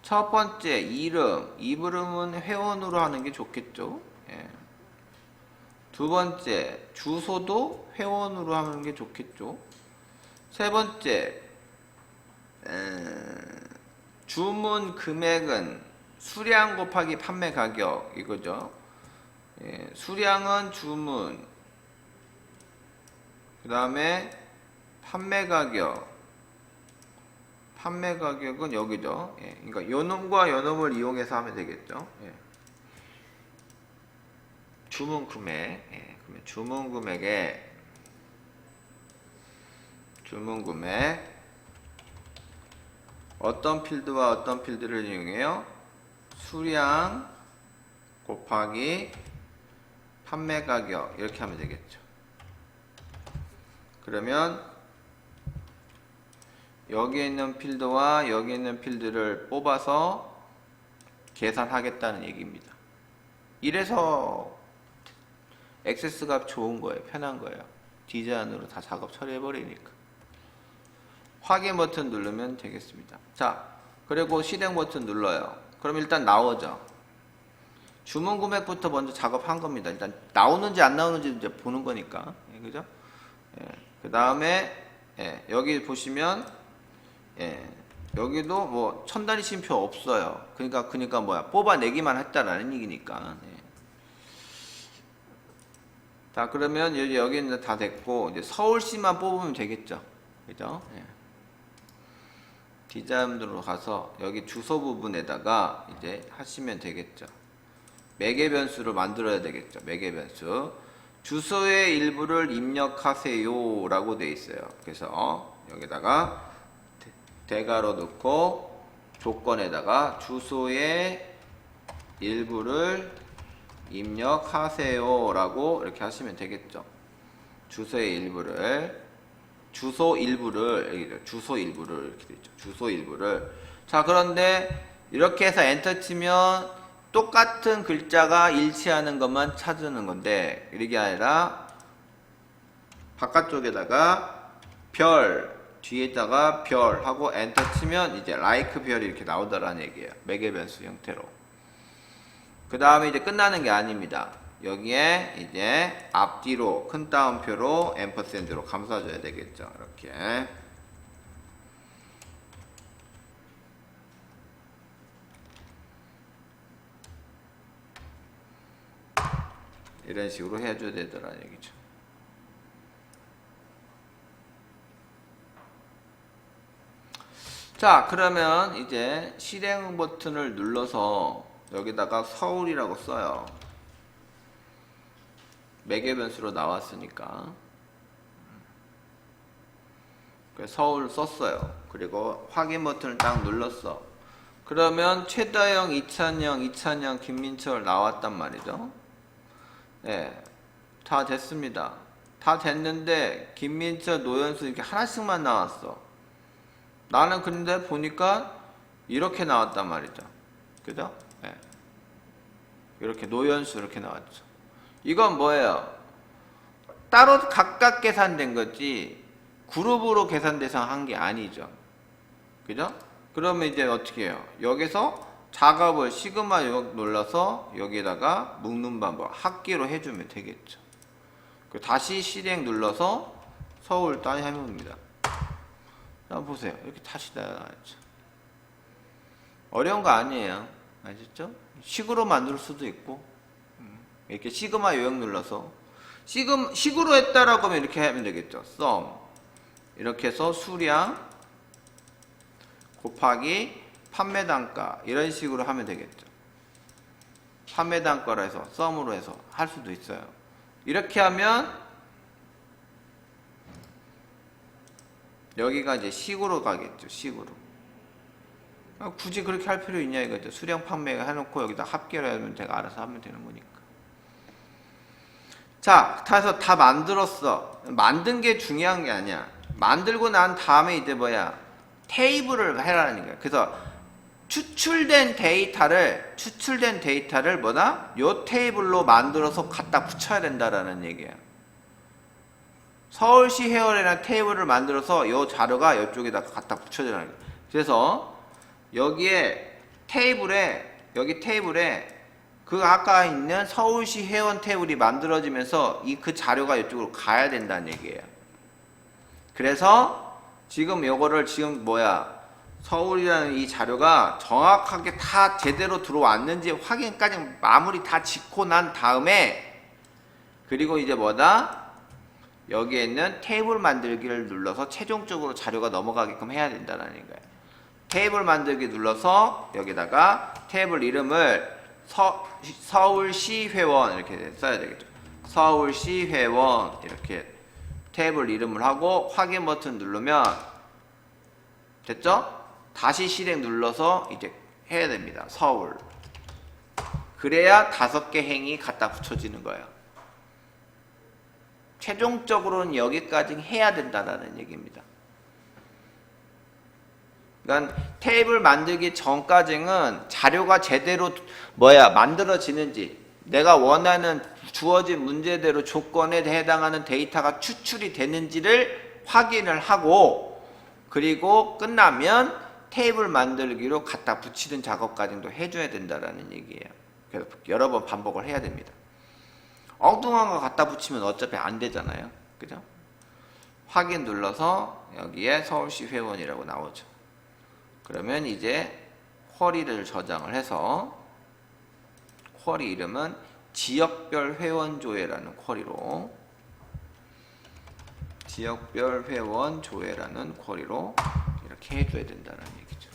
Speaker 1: 첫 번째 이름은 회원으로 하는 게 좋겠죠? 예. 두 번째 주소도 회원으로 하는 게 좋겠죠? 세 번째 주문 금액은 수량 곱하기 판매 가격 이거죠. 예, 수량은 주문, 그 다음에 판매 가격은 여기죠. 예, 그러니까 요놈과 요놈을 이용해서 하면 되겠죠. 예. 주문 금액, 예, 그러면 주문 금액 어떤 필드와 어떤 필드를 이용해요? 수량 곱하기 판매 가격 이렇게 하면 되겠죠. 그러면 여기에 있는 필드와 여기 있는 필드를 뽑아서 계산하겠다는 얘기입니다. 이래서 액세스가 좋은 거예요. 편한 거예요. 디자인으로 다 작업 처리해 버리니까. 확인 버튼 누르면 되겠습니다. 자, 그리고 실행 버튼 눌러요. 그럼 일단 나오죠. 주문 금액부터 먼저 작업한 겁니다. 일단 나오는지 안 나오는지 이제 보는 거니까. 예, 그죠? 예, 그 다음에 여기 보시면 여기도 뭐 첨단위 쉼표 없어요. 그러니까 뭐야, 뽑아내기만 했다라는 얘기니까. 예. 자, 그러면 여기는 다 됐고 이제 서울시만 뽑으면 되겠죠. 그죠? 예. 디자인으로 가서 여기 주소 부분에다가 이제 하시면 되겠죠. 매개 변수를 만들어야 되겠죠. 매개 변수. 주소의 일부를 입력하세요 라고 되어 있어요. 그래서 여기다가 대괄호 넣고 조건에다가 주소의 일부를 입력하세요 라고 이렇게 하시면 되겠죠. 주소 일부를 이렇게 되죠. 주소 일부를. 자, 그런데 이렇게 해서 엔터 치면 똑같은 글자가 일치하는 것만 찾는 건데, 이게 아니라 바깥쪽에다가 별, 뒤에다가 별 하고 엔터 치면 이제 like 별이 이렇게 나오더라는 얘기예요. 매개 변수 형태로. 그 다음에 이제 끝나는 게 아닙니다. 여기에 이제 앞뒤로 큰 따옴표로 앰퍼샌드로 감싸줘야 되겠죠. 이렇게. 이런 식으로 해줘야 되더라는 얘기죠. 자, 그러면 이제 실행 버튼을 눌러서 여기다가 서울이라고 써요. 매개 변수로 나왔으니까. 서울 썼어요. 그리고 확인 버튼을 딱 눌렀어. 그러면 최다영, 이찬영, 김민철 나왔단 말이죠. 네, 다 됐습니다. 다 됐는데 김민철, 노현수 이렇게 하나씩만 나왔어. 나는 근데 보니까 이렇게 나왔단 말이죠. 그죠? 네. 이렇게 노현수 이렇게 나왔죠. 이건 뭐예요? 따로 각각 계산된 거지 그룹으로 계산 대상 한 게 아니죠. 그죠? 그러면 이제 어떻게 해요? 여기서 작업을 시그마 요격 눌러서 여기다가 묶는 방법 합계로 해주면 되겠죠. 다시 실행 눌러서 서울 따위 하면 됩니다. 자, 보세요. 이렇게 다시 나왔죠. 어려운 거 아니에요. 아셨죠? 식으로 만들 수도 있고, 이렇게 시그마 요역 눌러서, 식으로 했다라고 하면 이렇게 하면 되겠죠. sum. 이렇게 해서 수량 곱하기 판매 단가. 이런 식으로 하면 되겠죠. 판매 단가로 해서, sum으로 해서 할 수도 있어요. 이렇게 하면, 여기가 이제 식으로 가겠죠. 식으로. 굳이 그렇게 할 필요 있냐 이거죠. 수량 판매 해놓고 여기다 합계를 하면 제가 알아서 하면 되는 거니까. 자, 그래서 다 만들었어. 만든 게 중요한 게 아니야. 만들고 난 다음에 이제 뭐야? 테이블을 해라는 거야. 그래서 추출된 데이터를 뭐다? 요 테이블로 만들어서 갖다 붙여야 된다라는 얘기야. 서울시 회원이라는 테이블을 만들어서 요 자료가 이쪽에다 갖다 붙여주라는 거야. 그래서 여기에 여기 테이블에 그 아까 있는 서울시 회원 테이블이 만들어지면서 그 자료가 이쪽으로 가야 된다는 얘기예요. 그래서 지금 요거를 서울이라는 이 자료가 정확하게 다 제대로 들어왔는지 확인까지 마무리 다 짓고 난 다음에 그리고 이제 여기에 있는 테이블 만들기를 눌러서 최종적으로 자료가 넘어가게끔 해야 된다는 거예요. 테이블 만들기 눌러서 여기다가 테이블 이름을 서울시 회원 이렇게 써야 되겠죠. 서울시 회원 이렇게 테이블 이름을 하고 확인 버튼 누르면 됐죠? 다시 실행 눌러서 이제 해야 됩니다. 서울. 그래야 5개 행이 갖다 붙여지는 거예요. 최종적으로는 여기까지 해야 된다는 얘기입니다. 그러니까 테이블 만들기 전까지는 자료가 제대로 만들어지는지 내가 원하는 주어진 문제대로 조건에 해당하는 데이터가 추출이 되는지를 확인을 하고 그리고 끝나면 테이블 만들기로 갖다 붙이는 작업까지도 해줘야 된다는 얘기예요. 그래서 여러 번 반복을 해야 됩니다. 엉뚱한 거 갖다 붙이면 어차피 안 되잖아요. 그죠? 확인 눌러서 여기에 서울시 회원이라고 나오죠. 그러면 이제 쿼리를 저장을 해서 쿼리 이름은 지역별 회원 조회라는 쿼리로 지역별 회원 조회라는 쿼리로 이렇게 해줘야 된다는 얘기죠.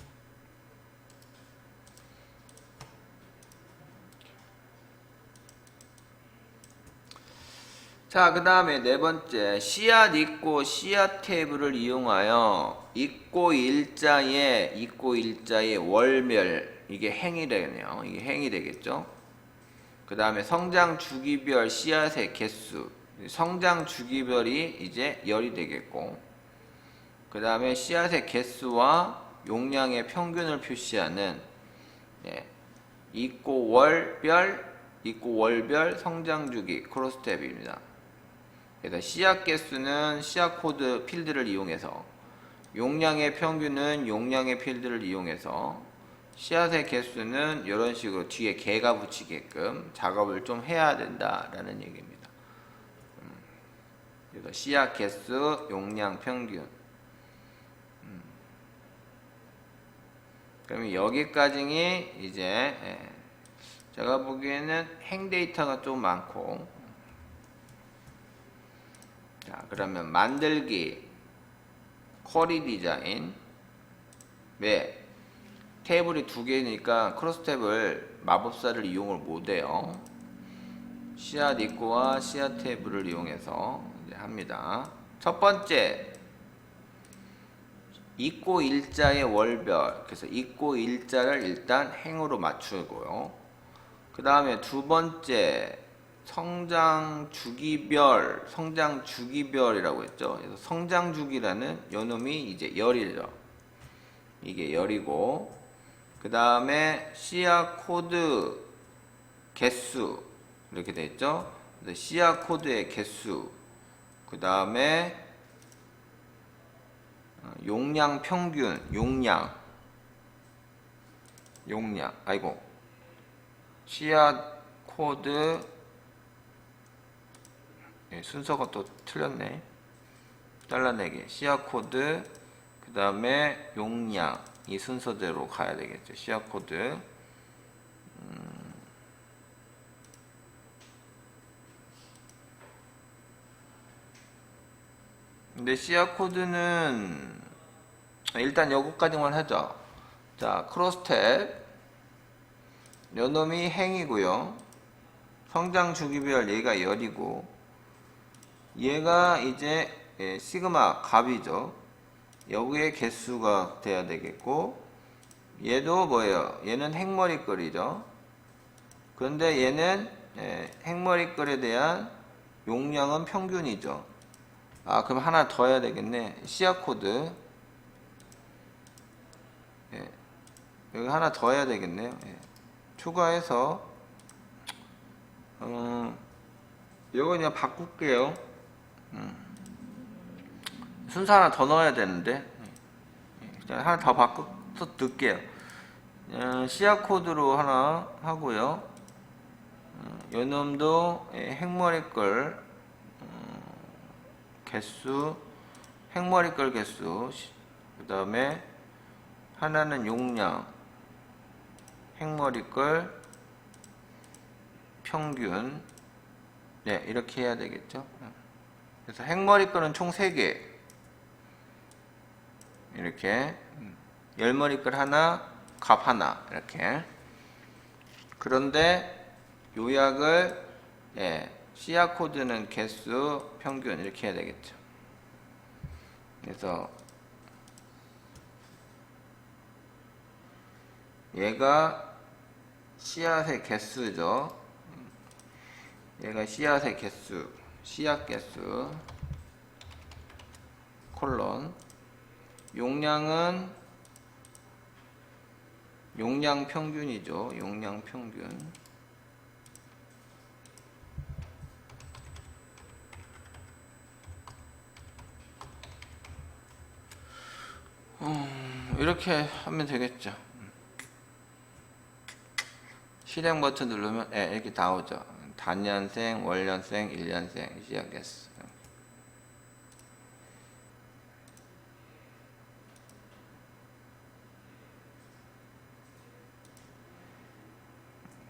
Speaker 1: 자, 그 다음에 네 번째 씨앗 있고 씨앗 테이블을 이용하여 있고 일자의 월별 이게 행이 되네요. 이게 행이 되겠죠. 그 다음에 성장 주기별 씨앗의 개수 성장 주기별이 이제 열이 되겠고 그 다음에 씨앗의 개수와 용량의 평균을 표시하는 있고 월별 성장 주기 크로스탭입니다. 그래서 씨앗 개수는 씨앗 코드 필드를 이용해서 용량의 평균은 용량의 필드를 이용해서 씨앗의 개수는 이런 식으로 뒤에 개가 붙이게끔 작업을 좀 해야 된다라는 얘기입니다. 그래서 씨앗 개수, 용량 평균. 그러면 여기까지 이제 제가 보기에는 행 데이터가 좀 많고 자 그러면 만들기 쿼리 디자인 왜 테이블이 2개니까 크로스탭을 마법사를 이용을 못해요. 씨앗 입구와 씨앗 테이블을 이용해서 이제 합니다. 첫 번째 있고 일자의 월별 그래서 있고 일자를 일단 행으로 맞추고요. 그 다음에 두 번째 성장 주기별이라고 했죠. 그래서 성장 주기라는 요놈이 이제 열이죠. 이게 열이고 그 다음에 씨앗 코드 개수 이렇게 돼 있죠. 씨앗 코드의 개수 그 다음에 용량 평균, 용량, 아이고, 씨앗 코드, 순서가 또 틀렸네. 잘라내기, 씨앗 코드, 그 다음에 용량, 이 순서대로 가야 되겠죠. 씨앗 코드. 근데 씨앗 코드는 일단 요거까지만 하죠. 자, 크로스탭. 요놈이 행이고요. 성장 주기별 얘가 열이고, 얘가 이제 시그마 값이죠. 여기에 개수가 돼야 되겠고, 얘도 뭐예요? 얘는 핵머리끌이죠. 그런데 얘는 핵머리끌에 대한 용량은 평균이죠. 아, 그럼 하나 더 해야 되겠네. 씨앗 코드. 여기 하나 더 해야 되겠네요. 추가해서 이거 그냥 바꿀게요. 순서 하나 더 넣어야 되는데 그냥 하나 더 바꿔서 넣을게요. 씨앗 코드로 하나 하고요. 요놈도 핵머리끌 개수, 핵머리끌 개수, 그 다음에 하나는 용량, 핵머리끌 평균. 네, 이렇게 해야 되겠죠. 그래서 핵머리끌은 총 3개. 이렇게 열머리끌 하나, 값 하나, 이렇게. 그런데 요약을 씨앗 코드는 개수, 평균 이렇게 해야 되겠죠. 그래서 얘가 씨앗의 개수죠. 얘가 씨앗의 개수, 씨앗 개수, 콜론. 용량은 용량 평균이죠. 용량 평균. 이렇게 하면 되겠죠. 실행 버튼 누르면 이렇게 나오죠. 단년생, 월년생, 1년생 시작했어.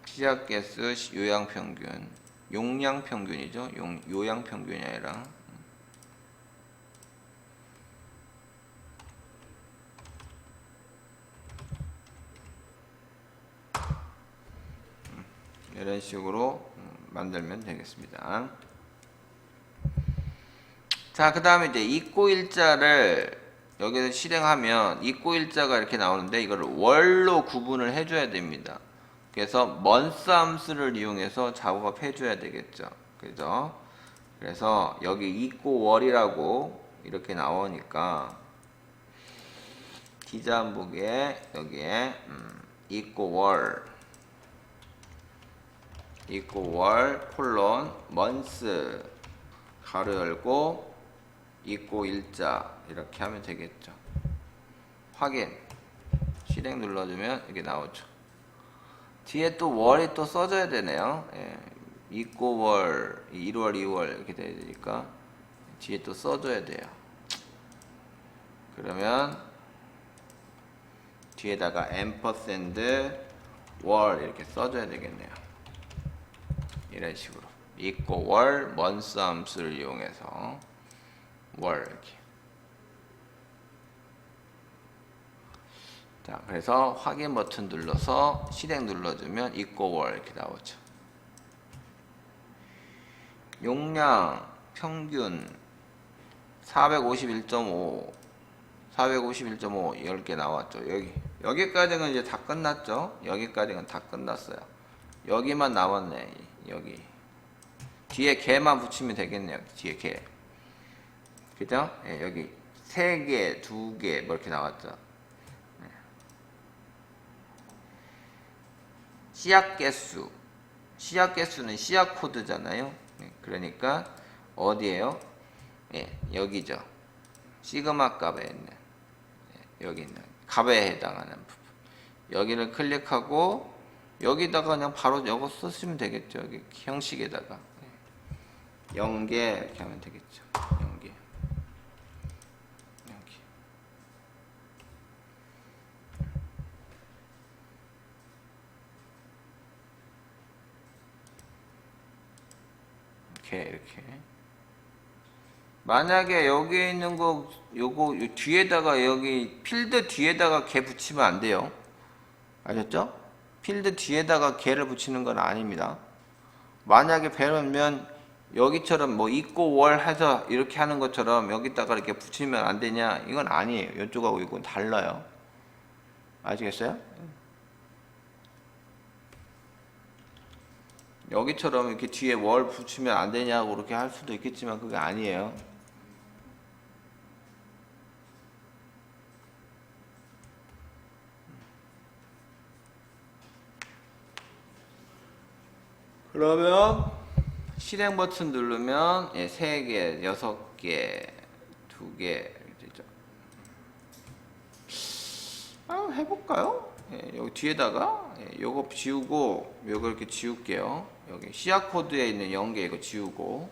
Speaker 1: 시작 개수, 요양 평균, 용량 평균이죠. 요양 평균이 아니라. 이런 식으로 만들면 되겠습니다. 자, 그 다음에 이제 입고일자를 여기서 실행하면 입고일자가 이렇게 나오는데 이거를 월로 구분을 해줘야 됩니다. 그래서 month 함수를 이용해서 작업해 줘야 되겠죠. 그죠? 그래서 여기 입고월이라고 이렇게 나오니까 기자한복에 여기에 입고월 콜론 month 가로 열고 입고일자 이렇게 하면 되겠죠. 확인 실행 눌러주면 이게 나오죠. 뒤에 또 월이 또 써져야 되네요. 입고월 1월 2월 이렇게 돼야 되니까 뒤에 또 써줘야 돼요. 그러면 뒤에다가 ampersand 월 이렇게 써줘야 되겠네요. 이런 식으로 입고월 month 함수를 이용해서 월 이렇게. 자, 그래서 확인 버튼 눌러서 실행 눌러주면 입고월 이렇게 나오죠. 용량 평균 451.5 10개 나왔죠. 여기까지는 이제 다 끝났죠. 여기까지는 다 끝났어요. 여기만 남았네. 여기 뒤에 개만 붙이면 되겠네요. 뒤에 개. 그죠? 여기 3개, 2개 뭐 이렇게 나왔죠. 씨앗 개수는 씨앗 코드잖아요. 그러니까 어디에요? 여기죠. 시그마 값에 있는 여기 있는 값에 해당하는 부분. 여기를 클릭하고 여기다가 그냥 바로 이거 쓰시면 되겠죠. 여기 형식에다가 연계 이렇게 하면 되겠죠. 연계. 이렇게. 만약에 여기 있는 거 요거 뒤에다가 여기 필드 뒤에다가 개 붙이면 안 돼요. 아셨죠? 필드 뒤에다가 개를 붙이는 건 아닙니다. 만약에 배우면 여기처럼 뭐 있고 월 해서 이렇게 하는 것처럼 여기다가 이렇게 붙이면 안 되냐? 이건 아니에요. 이쪽하고 이건 달라요. 아시겠어요? 여기처럼 이렇게 뒤에 월 붙이면 안 되냐고 그렇게 할 수도 있겠지만 그게 아니에요. 그러면 실행 버튼 누르면 3개, 6개, 2개 되죠. 해볼까요? 여기 뒤에다가 요거 지우고 요거 이렇게 지울게요. 여기 시야 코드에 있는 연계 이거 지우고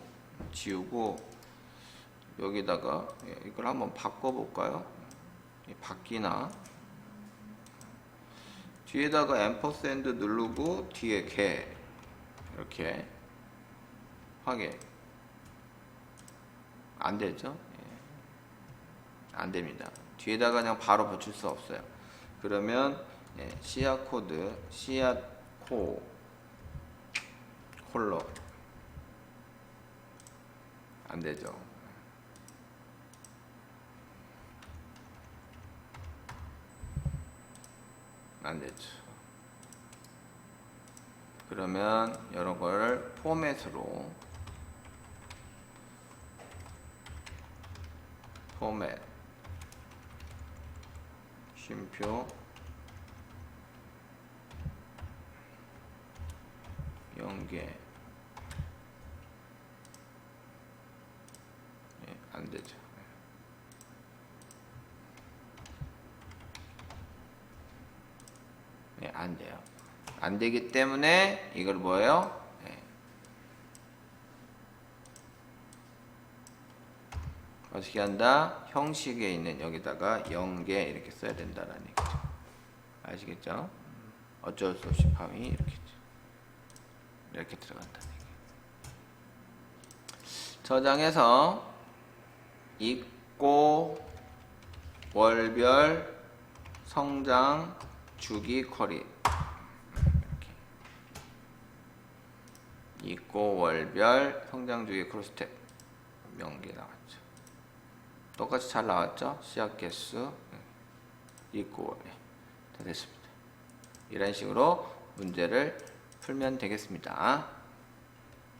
Speaker 1: 여기다가 이걸 한번 바꿔볼까요? 바뀌나? 뒤에다가 앰퍼샌드 누르고 뒤에 개 이렇게 하게 안 되죠? 안 됩니다. 뒤에다가 그냥 바로 붙일 수 없어요. 그러면 시야 코드 시야 콜로 안 되죠. 안 되죠. 그러면 이런 걸 포맷으로 포맷 쉼표 연계 안 되죠. 안 돼요. 안 되기 때문에 이걸 뭐예요? 어떻게 한다? 형식에 있는 여기다가 연계 이렇게 써야 된다라는 얘기죠. 아시겠죠? 어쩔 수 없이 팜이 이렇게 들어간다는 얘기. 저장해서 있고 월별 성장 주기 쿼리 이렇게 있고 월별 성장 주기 크로스 스텝 명계 나왔죠. 똑같이 잘 나왔죠? 시작 개수 있고 다 됐습니다. 이런 식으로 문제를 풀면 되겠습니다.